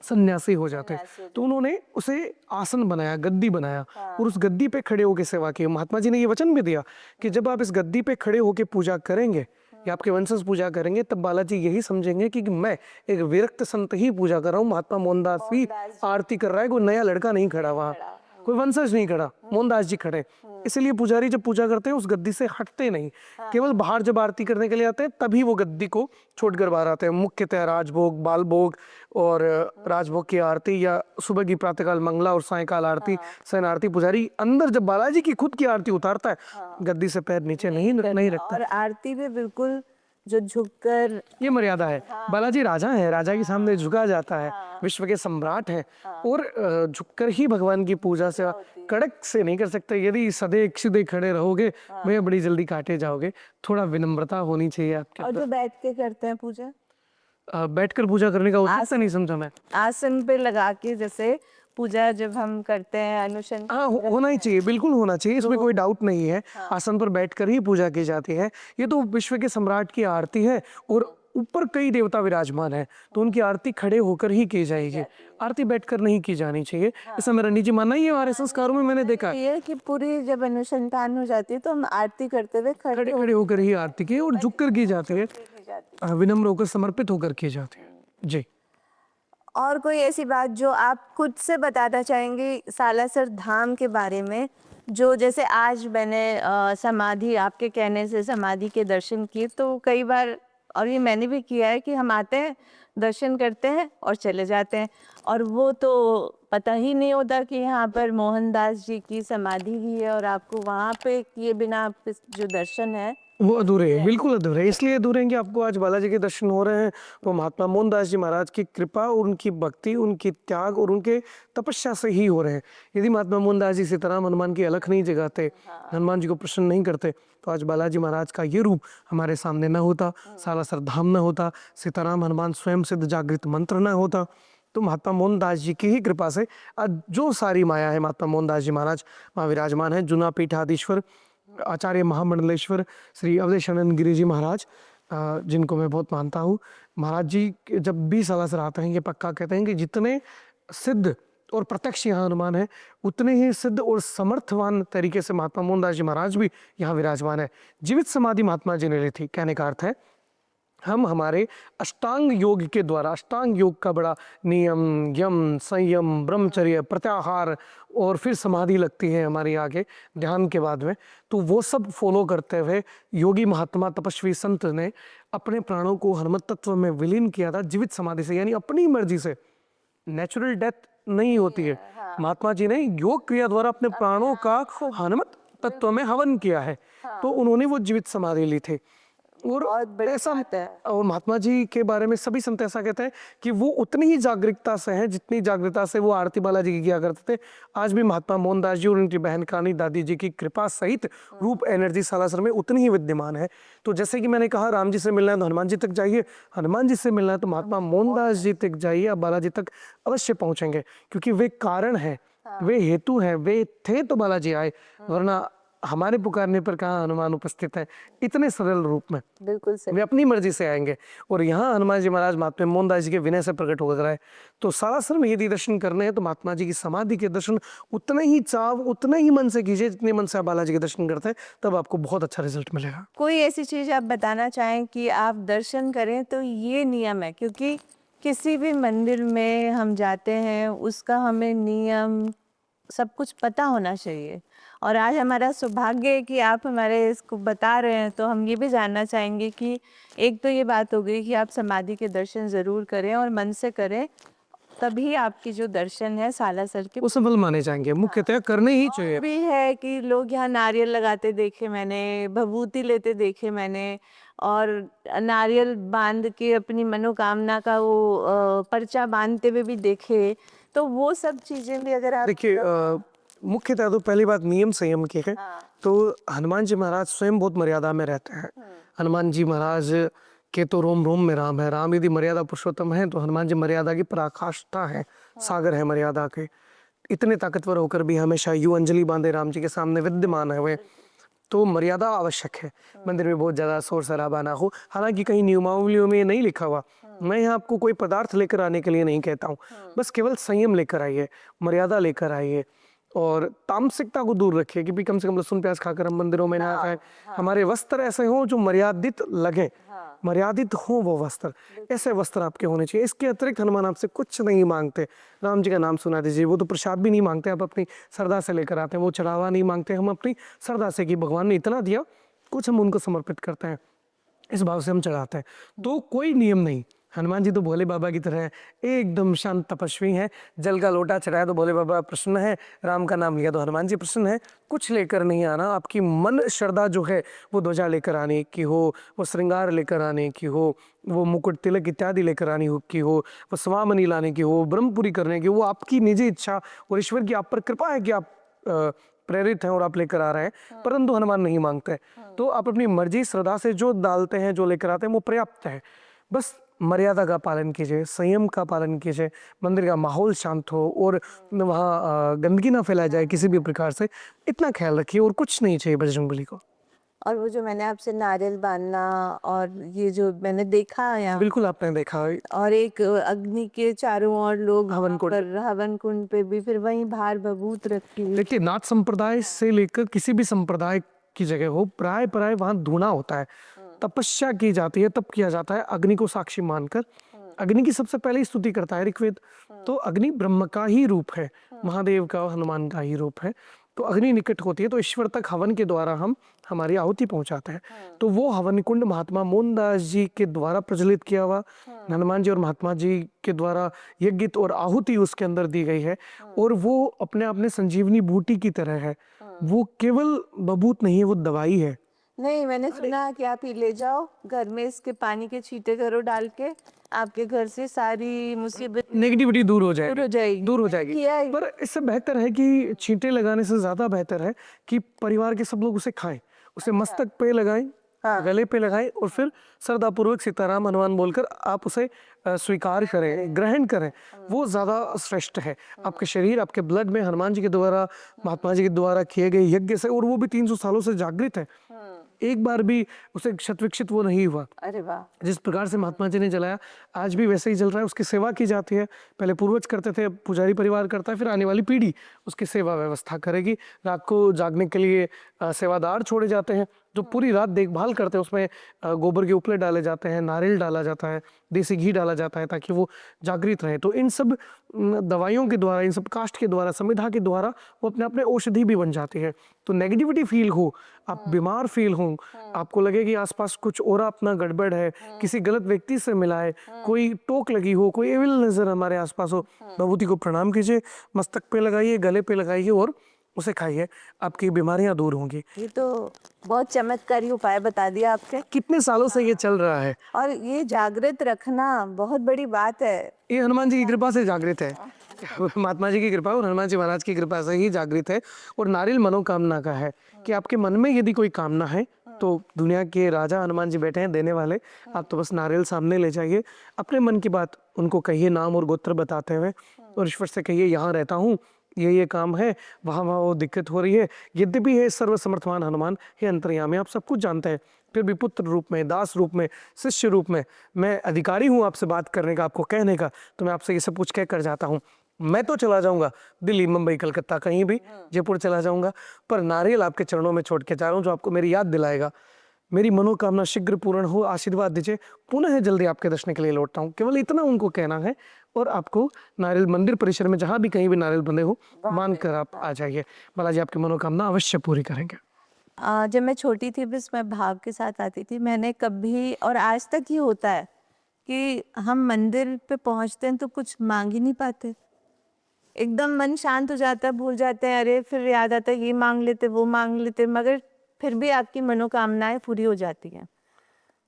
सन्यासी हो जाते। तो उन्होंने उसे आसन बनाया, गद्दी बनाया और उस गद्दी पे खड़े होकर सेवा की। महात्मा जी ने ये वचन भी दिया कि जब आप इस गद्दी पे खड़े होकर पूजा करेंगे या आपके वंशज पूजा करेंगे तब बालाजी यही समझेंगे कि मैं एक विरक्त संत ही पूजा कर रहा हूँ। महात्मा मोहनदास भी आरती कर रहा है, कोई नया लड़का नहीं खड़ा वहां, कोई वंशज नहीं खड़ा, मोहनदास जी खड़े। इसलिए पुजारी जब पूजा करते हैं उस गद्दी से हटते नहीं, केवल बाहर जब आरती करने के लिए आते हैं तभी वो गद्दी को छोड़कर बाहर आते हैं। मुख्यतः राजभोग, बाल भोग और राजभोग की आरती या सुबह की प्रातःकाल मंगला और सायकाल आरती, शयन आरती, पुजारी अंदर जब बालाजी की खुद की आरती उतारता है गद्दी से पैर नीचे नहीं रखता। और आरती भी बिल्कुल जो झुककर, ये मर्यादा है। बालाजी राजा है, राजा के सामने झुका जाता है, विश्व के सम्राट है और झुककर ही भगवान की पूजा से कड़क से नहीं कर सकते। यदि सदे सीधे खड़े रहोगे भैया बड़ी जल्दी काटे जाओगे। थोड़ा विनम्रता होनी चाहिए आपके। और जो बैठ के करते हैं पूजा, बैठकर पूजा करने का उद्देश्य नहीं समझा मैं। आसन पे लगा के जैसे पूजा जब हम करते हैं अनुष्ठान, हाँ होना ही चाहिए, बिल्कुल होना चाहिए, इसमें कोई डाउट नहीं है। आसन पर बैठकर ही पूजा की जाती है। ये तो विश्व के सम्राट की आरती है और ऊपर कई देवता विराजमान है तो उनकी आरती खड़े होकर ही की जाएगी, आरती बैठकर नहीं की जानी चाहिए। ऐसा मेरा निजी मानना ही है। हमारे संस्कारों में मैंने देखा ये कि पूरी जब अनुसंधान हो जाती है तो हम आरती करते हुए खड़े होकर ही आरती की और झुककर की जाती है, विनम्र होकर समर्पित होकर की जाती है। जी। और कोई ऐसी बात जो आप खुद से बताना चाहेंगे सालासर धाम के बारे में, जो जैसे आज मैंने समाधि, आपके कहने से समाधि के दर्शन किए, तो कई बार, और ये मैंने भी किया है, कि हम आते हैं, दर्शन करते हैं और चले जाते हैं और वो तो पता ही नहीं होता कि यहाँ पर मोहनदास जी की समाधि भी है और आपको वहाँ पे किए बिना जो दर्शन है वो अधूरे हैं, बिल्कुल अधूरे हैं। इसलिए अधूरे हैं कि आपको आज बालाजी के दर्शन हो रहे हैं तो महात्मा मोहनदास जी महाराज की कृपा और उनकी भक्ति, उनकी त्याग और उनके तपस्या से ही हो रहे हैं। यदि महात्मा मोहनदास जी सीताराम हनुमान की अलख नहीं जगाते, हनुमान जी को प्रसन्न नहीं करते, तो आज बालाजी महाराज का ये रूप हमारे सामने न होता, सालासर धाम न होता, सीताराम हनुमान स्वयं सिद्ध जागृत मंत्र न होता। तो महात्मा मोहनदास जी की ही कृपा से आज जो सारी माया है, महात्मा मोहनदास जी महाराज वहाँ विराजमान है। जूना पीठाधीश्वर आचार्य महामंडलेश्वर श्री अवधेशानंद गिरी जी महाराज, जिनको मैं बहुत मानता हूँ। महाराज जी जब भी सालासर आते हैं ये पक्का कहते हैं कि जितने सिद्ध और प्रत्यक्ष यहाँ हनुमान है, उतने ही सिद्ध और समर्थवान तरीके से महात्मा मोहनदास जी महाराज भी यहाँ विराजमान है। जीवित समाधि महात्मा जी ने ली थी। कहने का अर्थ है हम हमारे अष्टांग योग के द्वारा, अष्टांग योग का बड़ा नियम, यम, संयम, ब्रह्मचर्य, प्रत्याहार और फिर समाधि लगती है हमारी आगे ध्यान के बाद में, तो वो सब फॉलो करते हुए योगी महात्मा तपस्वी संत ने अपने प्राणों को हनुमत तत्व में विलीन किया था जीवित समाधि से, यानी अपनी मर्जी से। नेचुरल डेथ नहीं होती है। महात्मा जी ने योग क्रिया द्वारा अपने प्राणों का हनुमत तत्व में हवन किया है, तो उन्होंने वो जीवित समाधि ली थी। और बहुत बड़ी ऐसा बात है। और महात्मा जी के बारे में सभी संत ऐसा कहते हैं कि वो उतनी ही जागरूकता से हैं जितनी जागरूकता से वो आरती बालाजी की किया करते थे। आज भी महात्मा मोहनदास जी और उनकी बहन कानी दादी जी की कृपा सहित रूप एनर्जी सालासर में उतनी ही विद्यमान है। तो जैसे कि मैंने कहा, राम जी से मिलना है तो हनुमान जी तक जाइए, हनुमान जी से मिलना है तो महात्मा मोहनदास जी तक जाइए, आप बालाजी तक अवश्य पहुंचेंगे, क्योंकि वे कारण है, वे हेतु है, वे थे तो बालाजी आए, वरना हमारे पुकारने पर कहाँ हनुमान उपस्थित है इतने सरल रूप में। बिल्कुल सही। वे अपनी मर्जी से आएंगे और यहाँ हनुमान जी महाराज महात्मा मोहनदास जी के विनय से प्रकट होकर आए। तो सालासर में यदि दर्शन करने हैं तो महात्मा जी की समाधि के दर्शन उतने ही चाव, उतने ही मन से कीजिए जितने मन से आप बालाजी के दर्शन करते हैं, तब आपको बहुत अच्छा रिजल्ट मिलेगा। कोई ऐसी चीज आप बताना चाहें कि आप दर्शन करें तो ये नियम है, क्योंकि किसी भी मंदिर में हम जाते हैं उसका हमें नियम सब कुछ पता होना चाहिए, और आज हमारा सौभाग्य है कि आप हमारे इसको बता रहे हैं। तो हम ये भी जानना चाहेंगे कि एक तो ये बात हो गई कि आप समाधि के दर्शन ज़रूर करें और मन से करें, तभी आपकी जो दर्शन है सालासर के वो सफल माने जाएंगे। मुख्यतः करने ही चाहिए। भी है कि लोग यहाँ नारियल लगाते देखे मैंने, भभूति लेते देखे मैंने, और नारियल बांध के अपनी मनोकामना का वो पर्चा बांधते हुए भी देखे। तो वो सब चीजें भी अगर आप देखिए, मुख्यतः तो पहली बात नियम संयम की है। तो हनुमान जी महाराज स्वयं बहुत मर्यादा में रहते हैं। हनुमान जी महाराज के तो रोम रोम में राम है। राम यदि मर्यादा पुरुषोत्तम है तो हनुमान जी मर्यादा की पराकाष्ठा है, सागर है मर्यादा के। इतने ताकतवर होकर भी हमेशा यूं अंजलि बांधे राम जी के सामने विद्यमान है वे। तो मर्यादा आवश्यक है, मंदिर में बहुत ज़्यादा शोर शराबा ना हो। हालांकि कहीं नियमावलियों में ये नहीं लिखा हुआ। मैं यहाँ आपको कोई पदार्थ लेकर आने के लिए नहीं कहता हूँ, बस केवल संयम लेकर आइए, मर्यादा लेकर आइए और तामसिकता को दूर रखिए कि भी कम से कम लहसुन प्याज खाकर हम मंदिरों में ना जाएं। हमारे वस्त्र ऐसे हों जो मर्यादित लगे, मर्यादित हो वो वस्त्र, ऐसे वस्त्र आपके होने चाहिए। इसके अतिरिक्त हनुमान आपसे कुछ नहीं मांगते। राम जी का नाम सुना दीजिए, वो तो प्रसाद भी नहीं मांगते, आप अपनी श्रद्धा से लेकर आते हैं। वो चढ़ावा नहीं मांगते, हम अपनी श्रद्धा से कि भगवान ने इतना दिया, कुछ हम उनको समर्पित करते हैं, इस भाव से हम चढ़ाते हैं। तो कोई नियम नहीं। हनुमान जी तो भोले बाबा की तरह है, एकदम शांत तपस्वी हैं। जल का लोटा चढ़ाया तो भोले बाबा प्रसन्न है, राम का नाम लिया तो हनुमान जी प्रसन्न है। कुछ लेकर नहीं आना, आपकी मन श्रद्धा जो है वो ध्वजा लेकर आने की हो, वो श्रृंगार लेकर आने की हो, वो मुकुट तिलक इत्यादि लेकर आनी हो की हो, वो स्वामनी लाने की हो, ब्रह्मपुरी करने की, वो आपकी निजी इच्छा और ईश्वर की आप पर कृपा है कि आप प्रेरित हैं और आप लेकर आ रहे हैं। परंतु हनुमान नहीं मांगते, तो आप अपनी मर्जी श्रद्धा से जो डालते हैं, जो लेकर आते हैं, वो पर्याप्त है। बस मर्यादा का पालन कीजिए, संयम का पालन कीजिए, मंदिर का माहौल शांत हो और वहाँ गंदगी ना फैलाई जाए किसी भी प्रकार से, इतना ख्याल रखिए और कुछ नहीं चाहिए बजरंगबली को। और वो जो मैंने आपसे नारियल बांधना और ये जो मैंने देखा यहाँ, बिल्कुल आपने देखा। और एक अग्नि के चारों ओर लोग हवन कुंड। हवन कुंड पे भी फिर वहीं बाहर भभूत रखी हुई। देखिए, नाथ संप्रदाय से लेकर किसी भी संप्रदाय की जगह हो, प्राय प्राय वहाँ धूना होता है, तपस्या की जाती है, तब किया जाता है अग्नि को साक्षी मानकर। अग्नि की सबसे पहले स्तुति करता है ऋग्वेद। तो अग्नि ब्रह्म का ही रूप है, महादेव का, हनुमान का ही रूप है। तो अग्नि निकट होती है तो ईश्वर तक हवन के द्वारा हम हमारी आहुति पहुंचाते हैं। तो वो हवन कुंड महात्मा मोहनदास जी के द्वारा प्रज्वलित किया हुआ, हनुमान जी और महात्मा जी के द्वारा यज्ञ और आहुति उसके अंदर दी गई है। और वो अपने आप में संजीवनी बूटी की तरह है। वो केवल बबूत नहीं है, वो दवाई है। नहीं, मैंने सुना कि आप ये ले जाओ घर में, इसके पानी के छींटे करो डाल के, आपके घर से सारी मुसीबत नेगेटिविटी दूर हो दूर हो जाएगी, जाएगी। दूर हो जाएगी। किया है। पर इससे बेहतर है कि छींटे लगाने से ज़्यादा बेहतर है कि परिवार के सब लोग उसे खाएं, उसे मस्तक पे लगाएं, हाँ। गले पे लगाएं और फिर श्रद्धापूर्वक सीताराम हनुमान बोलकर आप उसे स्वीकार करें, ग्रहण करें। वो ज़्यादा श्रेष्ठ है। आपके शरीर, आपके ब्लड में हनुमान जी के द्वारा, महात्मा जी के द्वारा किए गए यज्ञ से, और वो भी 300 सालों से जागृत है, एक बार भी उसे क्षत विक्षत वो नहीं हुआ। अरे वाह। जिस प्रकार से महात्मा जी ने जलाया आज भी वैसे ही जल रहा है, उसकी सेवा की जाती है। पहले पूर्वज करते थे, अब पुजारी परिवार करता है, फिर आने वाली पीढ़ी उसकी सेवा व्यवस्था करेगी। रात को जागने के लिए सेवादार छोड़े जाते हैं जो पूरी रात देखभाल करते हैं। उसमें गोबर के उपले डाले जाते हैं, नारियल डाला जाता है, देसी घी डाला जाता है ताकि वो जागृत रहे। तो इन सब दवाइयों के द्वारा, इन सब काष्ठ के द्वारा, संविधा के द्वारा वो अपने अपने औषधि भी बन जाती है। तो नेगेटिविटी फील हो, आप बीमार फील हो, आपको लगे कि आसपास कुछ और अपना गड़बड़ है, किसी गलत व्यक्ति से मिला है, कोई टोक लगी हो, कोई एविल नजर हमारे आसपास हो, भभूति को प्रणाम कीजिए, मस्तक पे लगाइए, गले पे लगाइए और उसे खाइए, आपकी बीमारियां दूर होंगी। ये तो बहुत चमत्कारी उपाय बता दिया आपने। कितने सालों से ये चल रहा है, और ये जागृत रखना बहुत बड़ी बात है। ये हनुमान जी की कृपा से जागृत है। महात्मा जी की कृपा और हनुमान जी महाराज की कृपा से ही जागृत है। और नारियल मनोकामना का है कि आपके मन में यदि कोई कामना है तो दुनिया के राजा हनुमान जी बैठे हैं देने वाले, आप तो बस नारियल सामने ले जाइए, अपने मन की बात उनको कहिए, नाम और गोत्र बताते हुए, और ईश्वर से कहिए यहाँ रहता हूँ, ये काम है, वहाँ वहाँ वो दिक्कत हो रही है। यद्यपि है सर्वसमर्थवान हनुमान, हे अंतर्यामी, आप सब कुछ जानते हैं, फिर भी पुत्र रूप में, दास रूप में, शिष्य रूप में मैं अधिकारी हूँ आपसे बात करने का, आपको कहने का, तो मैं आपसे ये सब कुछ कह कर जाता हूँ। मैं तो चला जाऊंगा दिल्ली, मुंबई, कलकत्ता, कहीं भी, जयपुर चला जाऊंगा, पर नारियल आपके चरणों में छोड़ के जा रहा हूँ जो आपको मेरी याद दिलाएगा। मेरी मनोकामना शीघ्र पूर्ण हो, आशीर्वाद दीजिए, पुनः जल्दी आपके दर्शन के लिए लौटता हूँ। केवल इतना उनको कहना है और आपको नारियल मंदिर परिसर में जहाँ भी कहीं भी नारियल बंधे हो मान कर आप आ जाइए। बालाजी आपकी मनोकामना अवश्य पूरी करेंगे। जब मैं छोटी थी बस मैं भाव के साथ आती थी। मैंने कभी, और आज तक ही होता है कि हम मंदिर पे पहुंचते हैं तो कुछ मांग ही नहीं पाते, एकदम मन शांत हो जाता है, भूल जाते हैं, अरे फिर याद आता है ये मांग लेते, वो मांग लेते, मगर फिर भी आपकी मनोकामनाएं पूरी हो जाती हैं।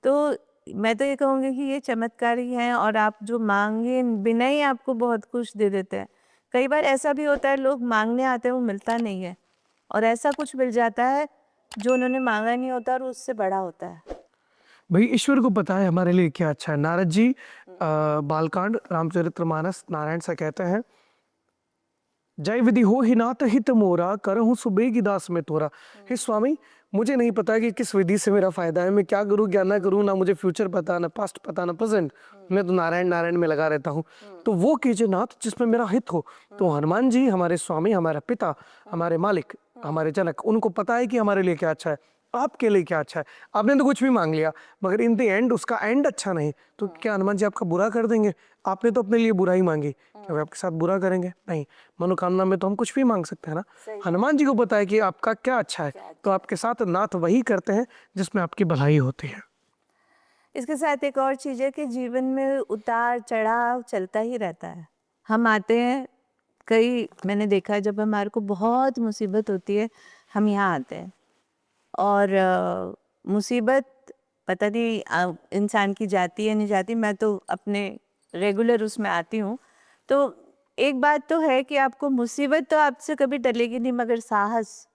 तो मैं तो ये कहूँगी कि ये चमत्कारी हैं और आप जो मांगे बिना ही आपको बहुत कुछ दे देते हैं। कई बार ऐसा भी होता है लोग मांगने आते हैं वो मिलता नहीं है, और ऐसा कुछ मिल जाता है जो उन्होंने मांगा नहीं होता और उससे बड़ा होता है। भाई ईश्वर को पता है हमारे लिए क्या अच्छा है। नारद जी बालकांड रामचरितमानस नारायण से कहते हैं, जय विधि हो ही नाथ हित मोरा, करहूँ सुबेगी दास में तोरा। हे स्वामी, मुझे नहीं पता कि किस विधि से मेरा फायदा है, मैं क्या करूँ क्या ना करूँ, ना मुझे फ्यूचर पता, ना पास्ट पता, ना प्रेजेंट, मैं तो नारायण नारायण में लगा रहता हूँ। तो वो कीजिए नाथ जिसमें मेरा हित हो। तो हनुमान जी हमारे स्वामी, हमारा पिता, हमारे मालिक, हमारे जनक, उनको पता है कि हमारे लिए क्या अच्छा है, आपके लिए क्या अच्छा है। आपने तो कुछ भी मांग लिया मगर इन द एंड उसका एंड अच्छा नहीं, तो क्या हनुमान जी आपका बुरा कर देंगे? आपने तो अपने लिए बुरा ही मांगी, क्या वे आपके साथ बुरा करेंगे? नहीं। मनोकामना में तो हम कुछ भी मांग सकते हैं ना। हनुमान जी को पता है कि आपका क्या अच्छा है, तो आपके साथ नाथ वही करते हैं जिसमें आपकी भलाई होती है। इसके साथ एक और चीज़ है कि जीवन में उतार चढ़ाव चलता ही रहता है। हम आते हैं, कई मैंने देखा है जब हमारे को बहुत मुसीबत होती है हम यहाँ आते हैं, और मुसीबत पता नहीं इंसान की जाती है नहीं जाती, मैं तो अपने रेगुलर उसमें आती हूँ। तो एक बात तो है कि आपको मुसीबत तो आपसे कभी टलेगी नहीं, मगर साहस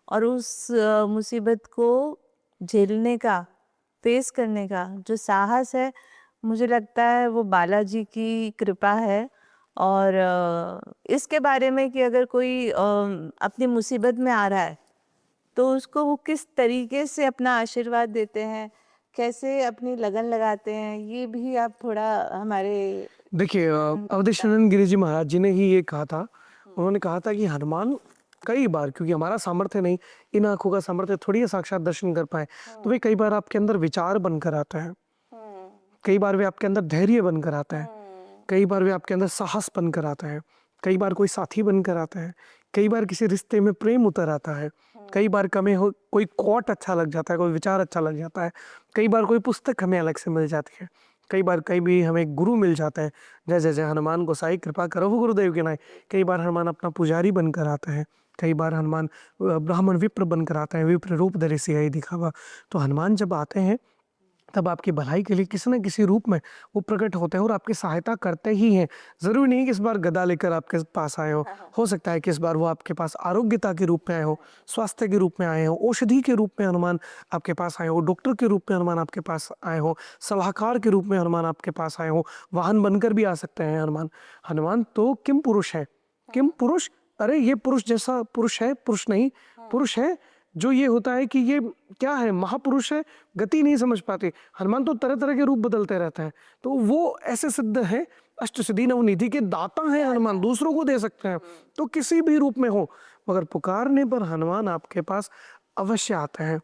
और उस मुसीबत को झेलने का, फेस करने का जो साहस है, मुझे लगता है वो बालाजी की कृपा है। और इसके बारे में कि अगर कोई अपनी मुसीबत में आ रहा है तो उसको वो किस तरीके से अपना आशीर्वाद देते हैं, कैसे अपनी लगन लगाते हैं, ये भी आप थोड़ा हमारे देखिए अवधेशानंद गिरी जी महाराज जी ने ही ये कहा था। उन्होंने कहा था कि हनुमान कई बार, क्योंकि हमारा सामर्थ्य नहीं, इन आंखों का सामर्थ्य थोड़ी है साक्षात दर्शन कर पाए, तो वे कई बार आपके अंदर विचार बनकर आते हैं, कई बार वे आपके अंदर धैर्य बनकर आता है, कई बार वे आपके अंदर साहस बनकर आता है, कई बार कोई साथी बनकर आता है, कई बार किसी रिश्ते में प्रेम उतर आता है, कई बार हमें कोई कोट अच्छा लग जाता है, कोई विचार अच्छा लग जाता है, कई बार कोई पुस्तक हमें अलग से मिल जाती है, कई बार कहीं भी हमें गुरु मिल जाता है, जय जय जय हनुमान गोसाई कृपा करो गुरुदेव के नाय। कई बार हनुमान अपना पुजारी बनकर आता है, कई बार हनुमान ब्राह्मण विप्र बनकर आते हैं, विप्र रूप धरे सियाही दिखावा। तो हनुमान जब आते हैं तब आपकी भलाई के लिए किसी न किसी रूप में वो प्रकट होते हैं और आपकी सहायता करते ही हैं। ज़रूरी नहीं कि इस बार गदा लेकर आपके पास आए हो सकता है कि इस बार वो आपके पास आरोग्यता के रूप में आए हो, स्वास्थ्य के रूप में आए हो, औषधि के रूप में हनुमान आपके पास आए हो, डॉक्टर के रूप में हनुमान आपके पास आए हो, सलाहकार के रूप में हनुमान आपके पास आए हो, वाहन बनकर भी आ सकते हैं हनुमान। हनुमान तो किम पुरुष है, किम पुरुष, अरे ये पुरुष जैसा पुरुष है, पुरुष नहीं, पुरुष है जो ये होता है कि ये क्या है, महापुरुष है, गति नहीं समझ पाते। हनुमान तो तरह तरह के रूप बदलते रहते हैं, तो वो ऐसे सिद्ध है, अष्ट सिद्धि नवनिधि के दाता हैं हनुमान, दूसरों को दे सकते हैं, तो किसी भी रूप में हो, मगर पुकारने पर हनुमान आपके पास अवश्य आते हैं।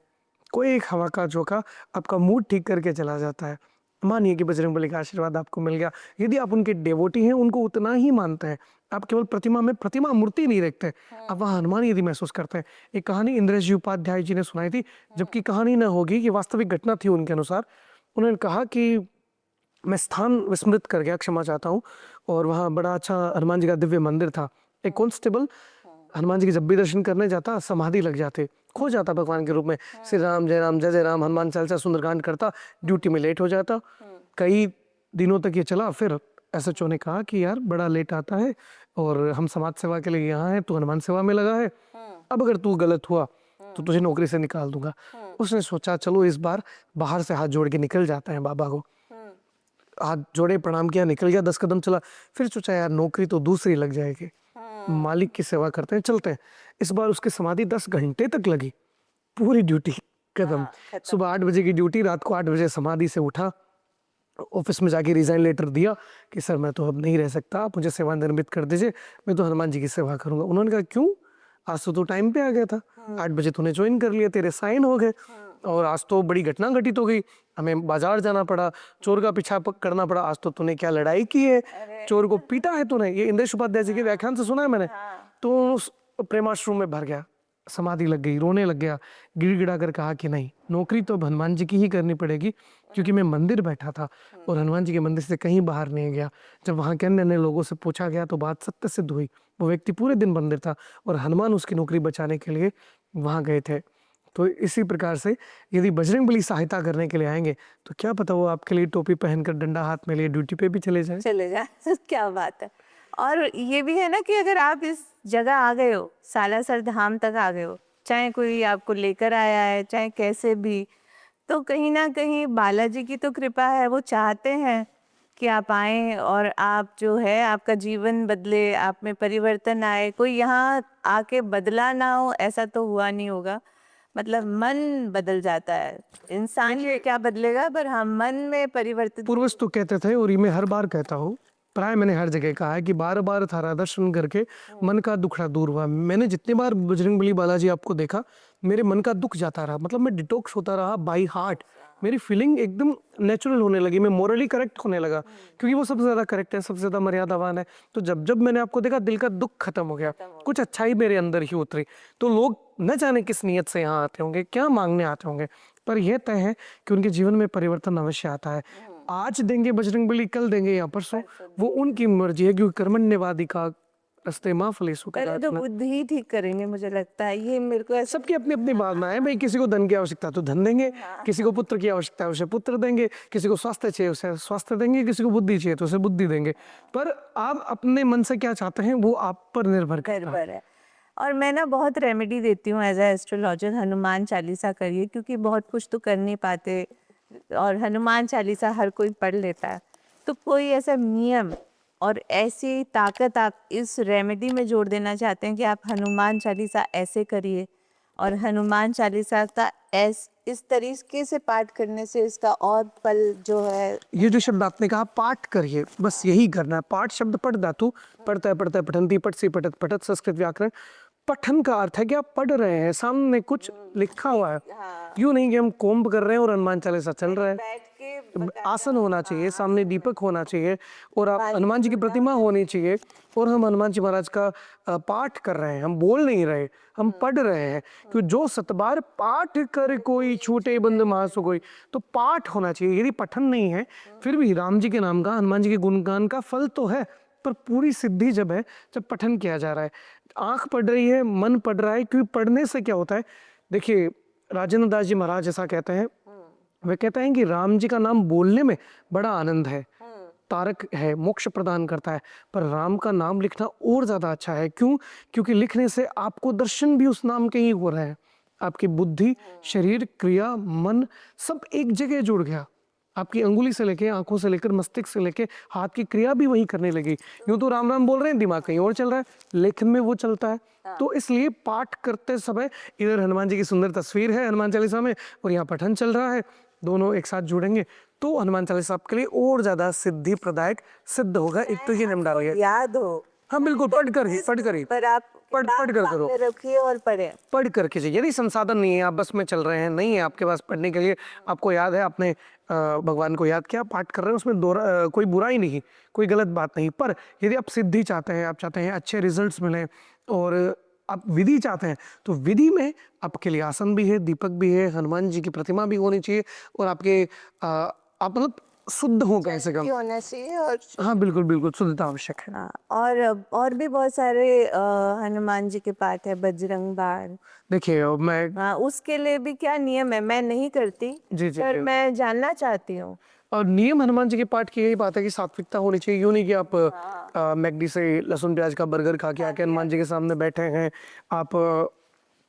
कोई एक हवा का झोंका आपका मूड ठीक करके चला जाता है। मानिए कि बजरंगबली का आशीर्वाद आपको मिल गया, यदि आप उनके डेवोटी हैं, उनको उतना ही मानते हैं, आप केवल प्रतिमा में प्रतिमा मूर्ति नहीं रखते, आप वहाँ हनुमान यदि महसूस करते हैं। एक कहानी इंद्रेश जी उपाध्याय जी ने सुनाई थी, जबकि कहानी न होगी, ये वास्तविक घटना थी उनके अनुसार। उन्होंने कहा कि मैं स्थान विस्मृत कर गया, क्षमा चाहता हूँ, और वहाँ बड़ा अच्छा हनुमान जी का दिव्य मंदिर था। एक कांस्टेबल हनुमान जी के जब भी दर्शन करने जाता, समाधि लग जाते, खो जाता भगवान के रूप में, श्री राम जय राम जय जय राम हनुमान चालीसा सुंदरकांड करता, ड्यूटी में लेट हो जाता। कई दिनों तक ये चला, फिर एसएचओ ने कहा कि यार बड़ा लेट आता है और हम समाज सेवा के लिए यहाँ हैं, तू हनुमान सेवा में लगा है, अब अगर तू गलत हुआ तो तुझे नौकरी से निकाल दूंगा। उसने सोचा चलो इस बार बाहर से हाथ जोड़ के निकल जाते हैं बाबा को। हाथ जोड़े, प्रणाम किया, निकल गया, 10 कदम चला, फिर सोचा यार नौकरी तो दूसरी लग जाएगी, मालिक की सेवा करते हैं, चलते हैं। इस बार उसकी समाधि 10 घंटे तक लगी, पूरी ड्यूटी खत्म। सुबह 8 बजे की ड्यूटी, रात को 8 बजे समाधि से उठा, ऑफिस में जाके रिजाइन लेटर दिया कि सर मैं तो अब नहीं रह सकता, आप मुझे सेवानिवृत्त कर दीजिए, मैं तो हनुमान जी की सेवा करूंगा। उन्होंने कहा क्यों, आज तो तू टाइम पे आ गया था, 8 बजे तूने ज्वाइन कर लिया, तेरे साइन हो गए, और आज तो बड़ी घटना घटित हो गई, हमें बाजार जाना पड़ा, चोर का पीछा करना पड़ा, आज तो तूने क्या लड़ाई की है, चोर को पीटा है तूने। ये इंद्रेश उपाध्याय जी के व्याख्यान से सुना है मैंने। तो प्रेमाश्रम में भर गया, समाधि लग गई, रोने लग गया, गिड़गिड़ा कर कहा कि नहीं, नौकरी तो अब हनुमान जी की ही करनी पड़ेगी, क्योंकि मैं मंदिर बैठा था और हनुमान जी के मंदिर से कहीं बाहर नहीं गया। जब वहाँ के अन्य अन्य लोगों से पूछा गया तो बात सत्य सिद्ध हुई, वो व्यक्ति पूरे दिन मंदिर था और हनुमान उसकी नौकरी बचाने के लिए वहाँ गए थे। तो इसी प्रकार से यदि बजरंगबली सहायता करने के लिए आएंगे तो क्या पता वो आपके लिए टोपी पहनकर डंडा हाथ में लिए ड्यूटी पे भी चले जाए। क्या बात है। और ये भी है ना कि अगर आप इस जगह आ गए हो, सालासर धाम तक आ गए हो, चाहे कोई आपको लेकर आया है, चाहे कैसे भी, तो कहीं ना कहीं बालाजी की तो कृपा है, वो चाहते हैं कि आप आए और आप जो है आपका जीवन बदले, आप में परिवर्तन आए। कोई यहाँ आके बदला ना हो ऐसा तो हुआ नहीं होगा, मतलब मन बदल जाता है, इंसान क्या बदलेगा, पर हाँ मन में परिवर्तन। पूर्वज तो कहते थे, और ये मैं हर बार कहता हूँ, प्राय मैंने हर जगह कहा है कि बार बार थारा दर्शन करके मन का दुखड़ा दूर हुआ। मैंने जितनी बार बजरंगबली बालाजी आपको देखा, मेरे मन का दुख जाता रहा, मतलब मैं डिटॉक्स होता रहा बाई हार्ट, मेरी फीलिंग एकदम नेचुरल होने लगी, मैं मोरली करेक्ट होने लगा, क्योंकि वो सबसे ज्यादा करेक्ट है, सबसे ज्यादा मर्यादावान है। तो जब जब मैंने आपको देखा, दिल का दुख खत्म हो गया, कुछ अच्छाई मेरे अंदर ही उतरी। तो लोग न जाने किस नियत से यहाँ आते होंगे, क्या मांगने आते होंगे, पर यह तय है कि उनके जीवन में परिवर्तन अवश्य आता है। आज देंगे बजरंगबली, कल देंगे या परसों, वो उनकी मर्जी है, क्योंकि कर्मण्यवादी का रस्ते माँ फलेसु का तो बुद्धि ही ठीक करेंगे, मुझे लगता है। ये मेरे को सबकी अपनी अपनी भावना है भाई, किसी को धन की आवश्यकता तो धन देंगे, किसी को पुत्र की आवश्यकता है उसे पुत्र देंगे, किसी को स्वास्थ्य चाहिए उसे स्वास्थ्य देंगे, किसी को बुद्धि चाहिए तो उसे बुद्धि देंगे, पर आप अपने मन से क्या चाहते हैं वो आप पर निर्भर करता है। और मैं ना बहुत रेमेडी देती हूँ as a astrologer, Hanuman Chalisa करिए, क्योंकि बहुत कुछ तो कर नहीं पाते और हनुमान चालीसा हर कोई पढ़ लेता है। तो कोई ऐसा नियम और ऐसी ताकत आप इस रेमेडी में जोड़ देना चाहते हैं कि आप हनुमान चालीसा ऐसे करिए, और हनुमान चालीसा का इस तरीके से पाठ करने से इसका और फल जो है। ये जो शब्द आपने कहा पाठ करिए, बस यही करना है। पाठ शब्द पठ धातु, पढ़ता है पठंती, पठ से पठत पठत, संस्कृत व्याकरण। पठन का अर्थ है कि आप पढ़ रहे हैं, सामने कुछ लिखा हुआ है, यूं नहीं कि हम कोम्ब कर रहे हैं और हनुमान चालीसा चल रहा है। आसन होना चाहिए, सामने दीपक होना चाहिए, और आप हनुमान जी की प्रतिमा होनी चाहिए, और हम हनुमान जी महाराज का पाठ कर रहे हैं, हम बोल नहीं रहे, हम पढ़ रहे हैं। क्योंकि जो सतबार पाठ कर कोई छूटे बंद महासु कोई, तो पाठ होना चाहिए। यदि पठन नहीं है, फिर भी राम जी के नाम का, हनुमान जी के गुणगान का फल तो है, पर पूरी सिद्धि जब है जब पठन किया जा रहा है, आंख पढ़ रही है, मन पढ़ रहा है। क्योंकि पढ़ने से क्या होता है, देखिए राजेंद्र दास जी महाराज ऐसा कहते हैं, वे कहते हैं कि राम जी का नाम बोलने में बड़ा आनंद है, तारक है, मोक्ष प्रदान करता है, पर राम का नाम लिखना और ज्यादा अच्छा है। क्यों? क्योंकि लिखने से आपको दर्शन भी उस नाम के ही हो रहे हैं, आपकी बुद्धि, शरीर, क्रिया, मन सब एक जगह जुड़ गया। आपकी अंगुली से लेके, आंखों से लेकर, मस्तिष्क से लेके हाथ की क्रिया भी वही करने लगी। यूं तो राम राम बोल रहे हैं, दिमाग कहीं और चल रहा है, लेखन में वो चलता है। तो इसलिए पाठ करते समय इधर हनुमान जी की सुंदर तस्वीर है हनुमान चालीसा में, और यहाँ पठन चल रहा है, दोनों एक साथ जुड़ेंगे तो हनुमान चालीसा आपके लिए और ज्यादा सिद्धि प्रदायक सिद्ध होगा। एक तो ये नाम डालिए, याद हो, हाँ बिल्कुल, पढ़ कर ही पर आप पढ़ कर करो, सामने रखिए और पढ़े। पढ़ करके चाहिए। यदि संसाधन नहीं है, आप बस में चल रहे हैं, नहीं है आपके पास पढ़ने के लिए, आपको याद है आपने भगवान को याद किया, पाठ कर रहे हैं, उसमें कोई बुराई नहीं, कोई गलत बात नहीं। पर यदि आप सिद्धि चाहते हैं, आप चाहते हैं अच्छे रिजल्ट्स मिलें, और आप विधि चाहते हैं, तो विधि में आपके लिए आसन भी है, दीपक भी है, हनुमान जी की प्रतिमा भी होनी चाहिए, और आपके आप मतलब शुद्ध हो कम से कम होना चाहिए। और हाँ बिल्कुल बिल्कुल, शुद्धता आवश्यक है। हाँ, और भी बहुत सारे हनुमान जी के पाठ है, बजरंग बाण। देखिए मैं हाँ, उसके लिए भी क्या नियम है? मैं नहीं करती, जी जी पर जी। मैं जानना चाहती हूँ। और नियम हनुमान जी के पाठ की यही बात है कि सात्विकता होनी चाहिए। यूं नहीं कि आप मैकडी से लहसुन प्याज का बर्गर खा के आके हनुमान जी के सामने बैठे हैं, आप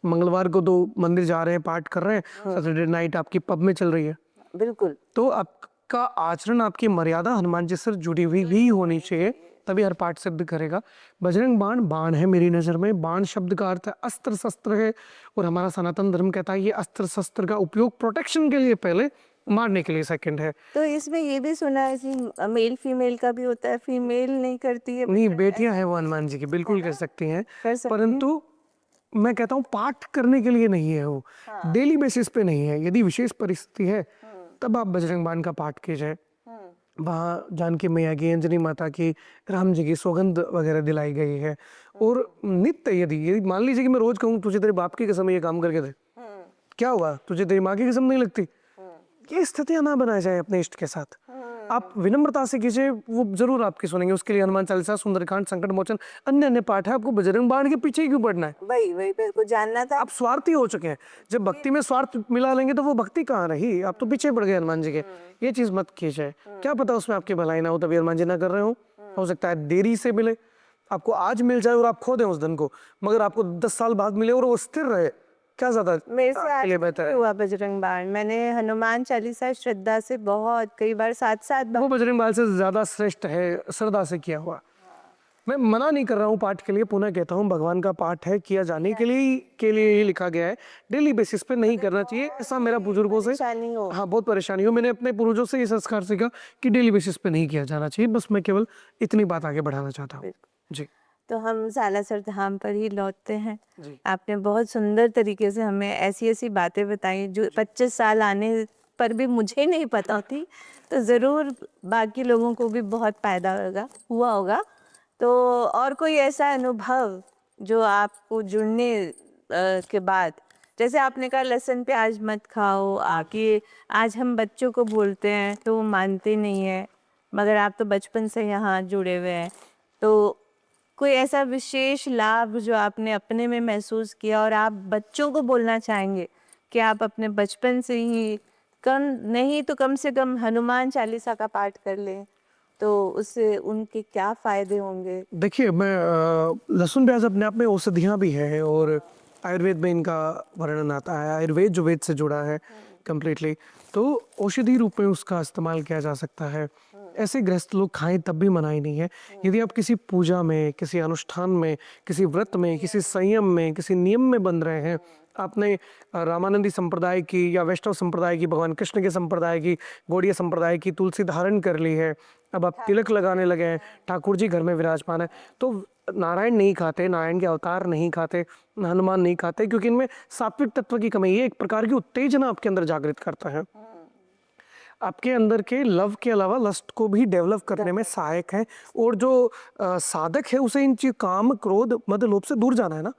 मंगलवार को तो मंदिर जा रहे हैं, पाठ कर रहे हैं, सैटरडे नाइट आपकी पब में चल रही है, बिल्कुल। तो आपका आचरण, आपकी मर्यादा हनुमान जी से जुड़ी हुई भी होनी चाहिए, तभी हर पाठ सिद्ध करेगा। बजरंग बाण बाण है मेरी नजर में, बाण शब्द का अर्थ है अस्त्र शस्त्र है, और हमारा सनातन धर्म कहता है ये अस्त्र शस्त्र का उपयोग प्रोटेक्शन के लिए पहले, मारने के लिए सेकंड है। तो इसमें ये भी सुना है कि मेल फीमेल का भी होता है, फीमेल नहीं करती है? नहीं, बेटियां हैं वो हनुमान जी की, बिल्कुल कर सकती हैं, कर सकती हैं। परंतु मैं कहता हूँ पाठ करने के लिए नहीं है वो, डेली बेसिस पे नहीं है। यदि विशेष परिस्थिति है तब आप बजरंग बाण का पाठ कीजिए, वहाँ जानकी मैया की, अंजनी माता की, राम जी की सौगंध वगैरह दिलाई गई है। और नित्य यदि मान लीजिए कि मैं रोज कहूँ तुझे तेरे बाप की कसम ये काम करके दे, क्या हुआ? तुझे तेरी माँ की कसम नहीं लगती? ये स्थितियां ना बनाए जाए अपने इष्ट के साथ, आप विनम्रता से कीजिए, वो जरूर आपकी सुनेंगे। उसके लिए हनुमान चालीसा, सुंदरकांड, संकट मोचन, अन्य अन्य पाठ है। आपको बजरंग बाण के पीछे ही क्यों पड़ना है? वही मेरे को जानना था। आप स्वार्थी हो चुके हैं, जब भक्ति में स्वार्थ मिला लेंगे तो वो भक्ति कहाँ रही? आप तो पीछे पड़ गए हनुमान जी के। ये चीज मत कीजिए, क्या पता उसमें आपकी भलाई ना हो, तभी हनुमान जी ना कर रहे हो सकता है देरी से मिले, आपको आज मिल जाए और आप खो दें उस धन को, मगर आपको 10 साल बाद मिले और वो स्थिर रहे, क्या ज्यादा मेरे से आपके लिए बेहतर है? हुआ बजरंग बाण, मैंने हनुमान चालीसा श्रद्धा से बहुत कई बार 7-7 बार। वो बजरंग बाण से ज्यादा श्रेष्ठ है श्रद्धा से किया हुआ। मैं मना नहीं कर रहा हूँ पाठ के लिए, पुनः कहता हूँ भगवान का पाठ है, किया जाने के लिए ही लिखा गया है, डेली बेसिस पे नहीं करना चाहिए, ऐसा मेरा बुजुर्गों से, परेशानी हो। हाँ बहुत परेशानी हो। मैंने अपने पूर्वजों से ये संस्कार सीखा कि डेली बेसिस पे नहीं किया जाना चाहिए। बस मैं केवल इतनी बात आगे बढ़ाना चाहता हूँ जी। तो हम सालासर धाम पर ही लौटते हैं। जी। आपने बहुत सुंदर तरीके से हमें ऐसी ऐसी बातें बताई जो 25 साल आने पर भी मुझे नहीं पता थी, तो ज़रूर बाकी लोगों को भी बहुत फायदा हुआ होगा। तो और कोई ऐसा अनुभव जो आपको जुड़ने के बाद, जैसे आपने कहा लहसुन प्याज मत खाओ, आके आज हम बच्चों को बोलते हैं तो वो मानते नहीं है, मगर आप तो बचपन से यहाँ जुड़े हुए हैं, तो कोई ऐसा विशेष लाभ जो आपने अपने में महसूस किया और आप बच्चों को बोलना चाहेंगे कि आप अपने बचपन से ही कम नहीं तो कम से कम हनुमान चालीसा का पाठ कर लें, तो उससे उनके क्या फायदे होंगे? देखिए मैं लहसुन प्याज अपने आप में औषधियाँ भी है, और आयुर्वेद में इनका वर्णन आता है, आयुर्वेद जो वेद से जुड़ा है कम्प्लीटली, तो औषधि रूप में उसका इस्तेमाल किया जा सकता है। ऐसे गृहस्थ लोग खाएं तब भी मनाही नहीं है। यदि आप किसी पूजा में, किसी अनुष्ठान में, किसी व्रत में, किसी संयम में, किसी नियम में बंध रहे हैं, आपने रामानंदी संप्रदाय की या वैष्णव संप्रदाय की, भगवान कृष्ण के संप्रदाय की, गौड़ीय संप्रदाय की तुलसी धारण कर ली है, अब आप तिलक लगाने लगे हैं, ठाकुर जी घर में विराजमान है, तो नारायण नहीं खाते, नारायण के अवतार नहीं खाते, हनुमान नहीं खाते, क्योंकि इनमें सात्विक तत्व की कमी है। एक प्रकार की उत्तेजना आपके अंदर जागृत करता है, आपके अंदर के लव के अलावा लस्ट को भी डेवलप करने में सहायक है। और जो साधक है उसे इन चीज काम, क्रोध, मद, लोभ से दूर जाना है ना,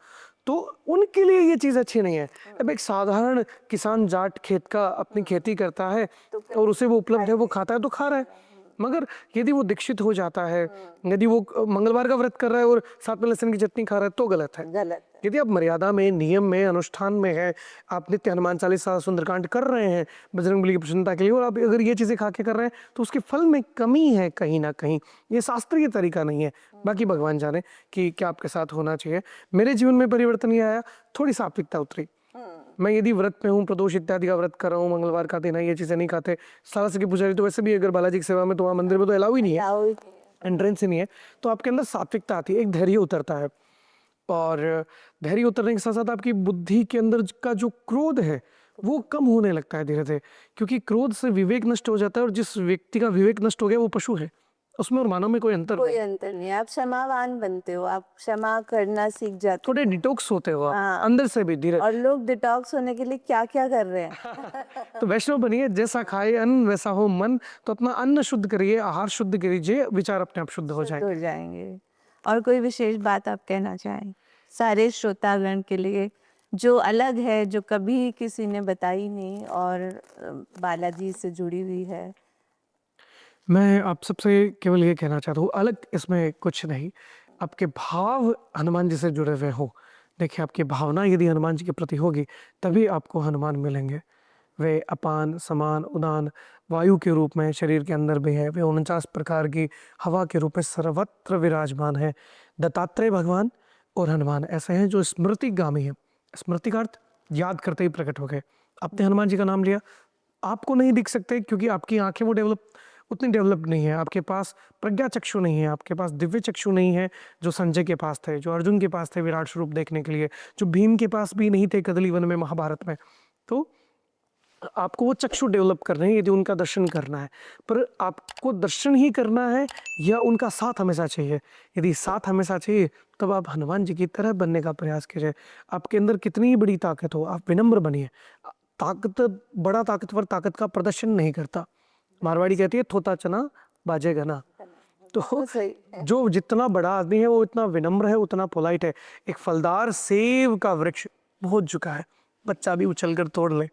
तो उनके लिए ये चीज अच्छी नहीं है। अब एक साधारण किसान जाट खेत का अपनी खेती करता है और उसे वो उपलब्ध है, वो खाता है तो खा रहा है, मगर यदि वो दीक्षित हो जाता है, यदि वो मंगलवार का व्रत कर रहा है और साथ में लहसुन की चटनी खा रहा है तो गलत है। गलत है। यदि आप मर्यादा में, नियम में, अनुष्ठान में है, आप नित्य हनुमान चालीसा, सुंदरकांड कर रहे हैं बजरंगबली की प्रसन्नता के लिए, और आप अगर ये चीज़ें खा के कर रहे हैं तो उसके फल में कमी है कहीं ना कहीं। ये शास्त्रीय तरीका नहीं है। बाकी भगवान जाने कि क्या आपके साथ होना चाहिए। मेरे जीवन में परिवर्तन ये आया, थोड़ी सात्विकता उतरी। मैं यदि व्रत में हूँ, प्रदोष इत्यादि का व्रत कर रहा हूँ, मंगलवार का दिन है, ये चीज़ें नहीं खाते। सालासर के पुजारी तो वैसे भी अगर बालाजी की सेवा में तो वहाँ मंदिर में तो अलाउ ही नहीं है, लाओ ही नहीं है। एंट्रेंस ही नहीं है। तो आपके अंदर सात्विकता आती है, एक धैर्य उतरता है, और धैर्य उतरने के साथ साथ आपकी बुद्धि के अंदर का जो क्रोध है वो कम होने लगता है धीरे धीरे, क्योंकि क्रोध से विवेक नष्ट हो जाता है, और जिस व्यक्ति का विवेक नष्ट हो गया वो पशु है, उसमें और मानव में कोई अंतर कोई नहीं। अंतर नहीं है। आप क्षमावान बनते हो, आप क्षमा करना सीख जाते थोड़े डिटॉक्स होते हो आप हाँ। अंदर से भी धीरे। हो। और लोग डिटॉक्स होने के लिए क्या क्या कर रहे हैं। तो वैष्णव बनिए, जैसा खाए अन्न वैसा हो मन। तो अपना अन्न शुद्ध करिए, आहार शुद्ध करिए, विचार अपने आप शुद्ध हो जाए। हो जाएंगे। और कोई विशेष बात आप कहना चाहें सारे श्रोतागण के लिए, जो अलग है, जो कभी किसी ने बताई नहीं और बालाजी से जुड़ी हुई है? मैं आप सबसे केवल ये कहना चाहता हूँ, अलग इसमें कुछ नहीं, आपके भाव हनुमान जी से जुड़े हुए हो। देखिए, आपकी भावना यदि हनुमान जी के प्रति होगी तभी आपको हनुमान मिलेंगे। वे अपान, समान, उदान, वायु के रूप में शरीर के अंदर भी है। वे 49 प्रकार की हवा के रूप में सर्वत्र विराजमान है। दत्तात्रेय भगवान और हनुमान ऐसे हैं जो स्मृतिगामी है। स्मृति का अर्थ याद करते ही प्रकट हो गए। आपने हनुमान जी का नाम लिया, आपको नहीं दिख सकते क्योंकि आपकी आंखें वो उतनी डेवलप नहीं है, आपके पास प्रज्ञा चक्षु नहीं है, आपके पास दिव्य चक्षु नहीं है जो संजय के पास थे, जो अर्जुन के पास थे विराट स्वरूप देखने के लिए, जो भीम के पास भी नहीं थे कदली वन में महाभारत में। तो आपको वो चक्षु डेवलप करने हैं यदि उनका दर्शन करना है। पर आपको दर्शन ही करना है या उनका साथ हमेशा चाहिए? यदि साथ हमेशा चाहिए तब आप हनुमान जी की तरह बनने का प्रयास कीजिए। आपके अंदर कितनी ही बड़ी ताकत हो, आप विनम्र बनिए। बड़ा ताकतवर ताकत का प्रदर्शन नहीं करता। मारवाड़ी कहती है थोता चना बाजेगा ना। तो सही है। जो जितना बड़ा आदमी है वो इतना विनम्र है, उतना पोलाइट है। एक फलदार सेब का वृक्ष बहुत झुका है, बच्चा भी उछल कर तोड़ ले,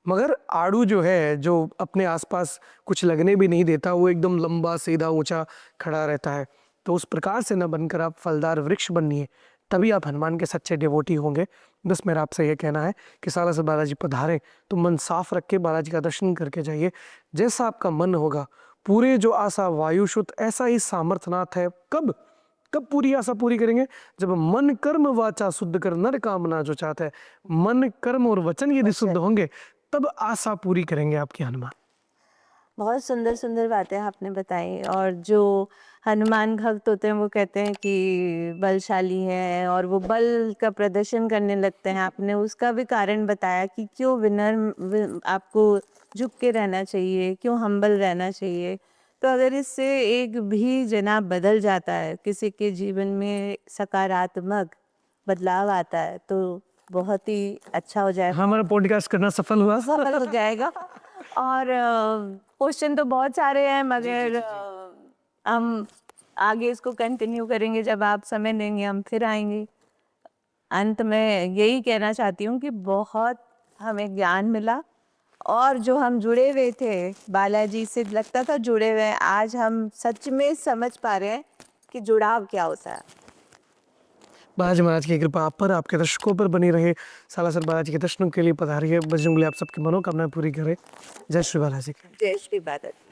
मगर आड़ू जो है, जो अपने आसपास कुछ लगने भी नहीं देता, वो एकदम लंबा सीधा ऊंचा खड़ा रहता है। तो उस प्रकार से न बनकर आप फलदार वृक्ष बनिए, तभी आप हनुमान के सच्चे डिवोटी होंगे। बस मेरा आपसे ये कहना है कि सालासर बालाजी पधारें तो मन साफ रख के बालाजी का दर्शन करके जाइए। जैसा आपका मन होगा, पूरे जो आशा वायुशुत ऐसा ही सामर्थनाथ है। कब पूरी आशा पूरी करेंगे? जब मन कर्म वाचा शुद्ध कर नर कामना जो चाहता है। मन कर्म और वचन यदि शुद्ध होंगे तब आशा पूरी करेंगे आपकी हनुमान। बहुत सुंदर सुंदर बातें आपने बताई। और जो हनुमान भक्त होते हैं वो कहते हैं कि बलशाली है और वो बल का प्रदर्शन करने लगते हैं। आपने उसका भी कारण बताया कि क्यों आपको झुक के रहना चाहिए, क्यों हम्बल रहना चाहिए। तो अगर इससे एक भी जना बदल जाता है, किसी के जीवन में सकारात्मक बदलाव आता है, तो बहुत ही अच्छा हो जाएगा, हमारा पॉडकास्ट करना सफल हुआ। सफल हो जाएगा। और क्वेश्चन तो बहुत सारे हैं, मगर हम आगे इसको कंटिन्यू करेंगे। जब आप समय देंगे हम फिर आएंगे। अंत में यही कहना चाहती हूँ कि बहुत हमें ज्ञान मिला, और जो हम जुड़े हुए थे बालाजी से, लगता था जुड़े हुए हैं, आज हम सच में समझ पा रहे हैं कि जुड़ाव क्या होता है। बालाजी महाराज की कृपा आप पर, आपके दर्शकों पर बनी रहे। सालासर बालाजी के दर्शनों के लिए पधारिए। बजरंगबली आप सबकी मनोकामनाएं पूरी करे। जय श्री बालाजी। जय श्री बालाजी।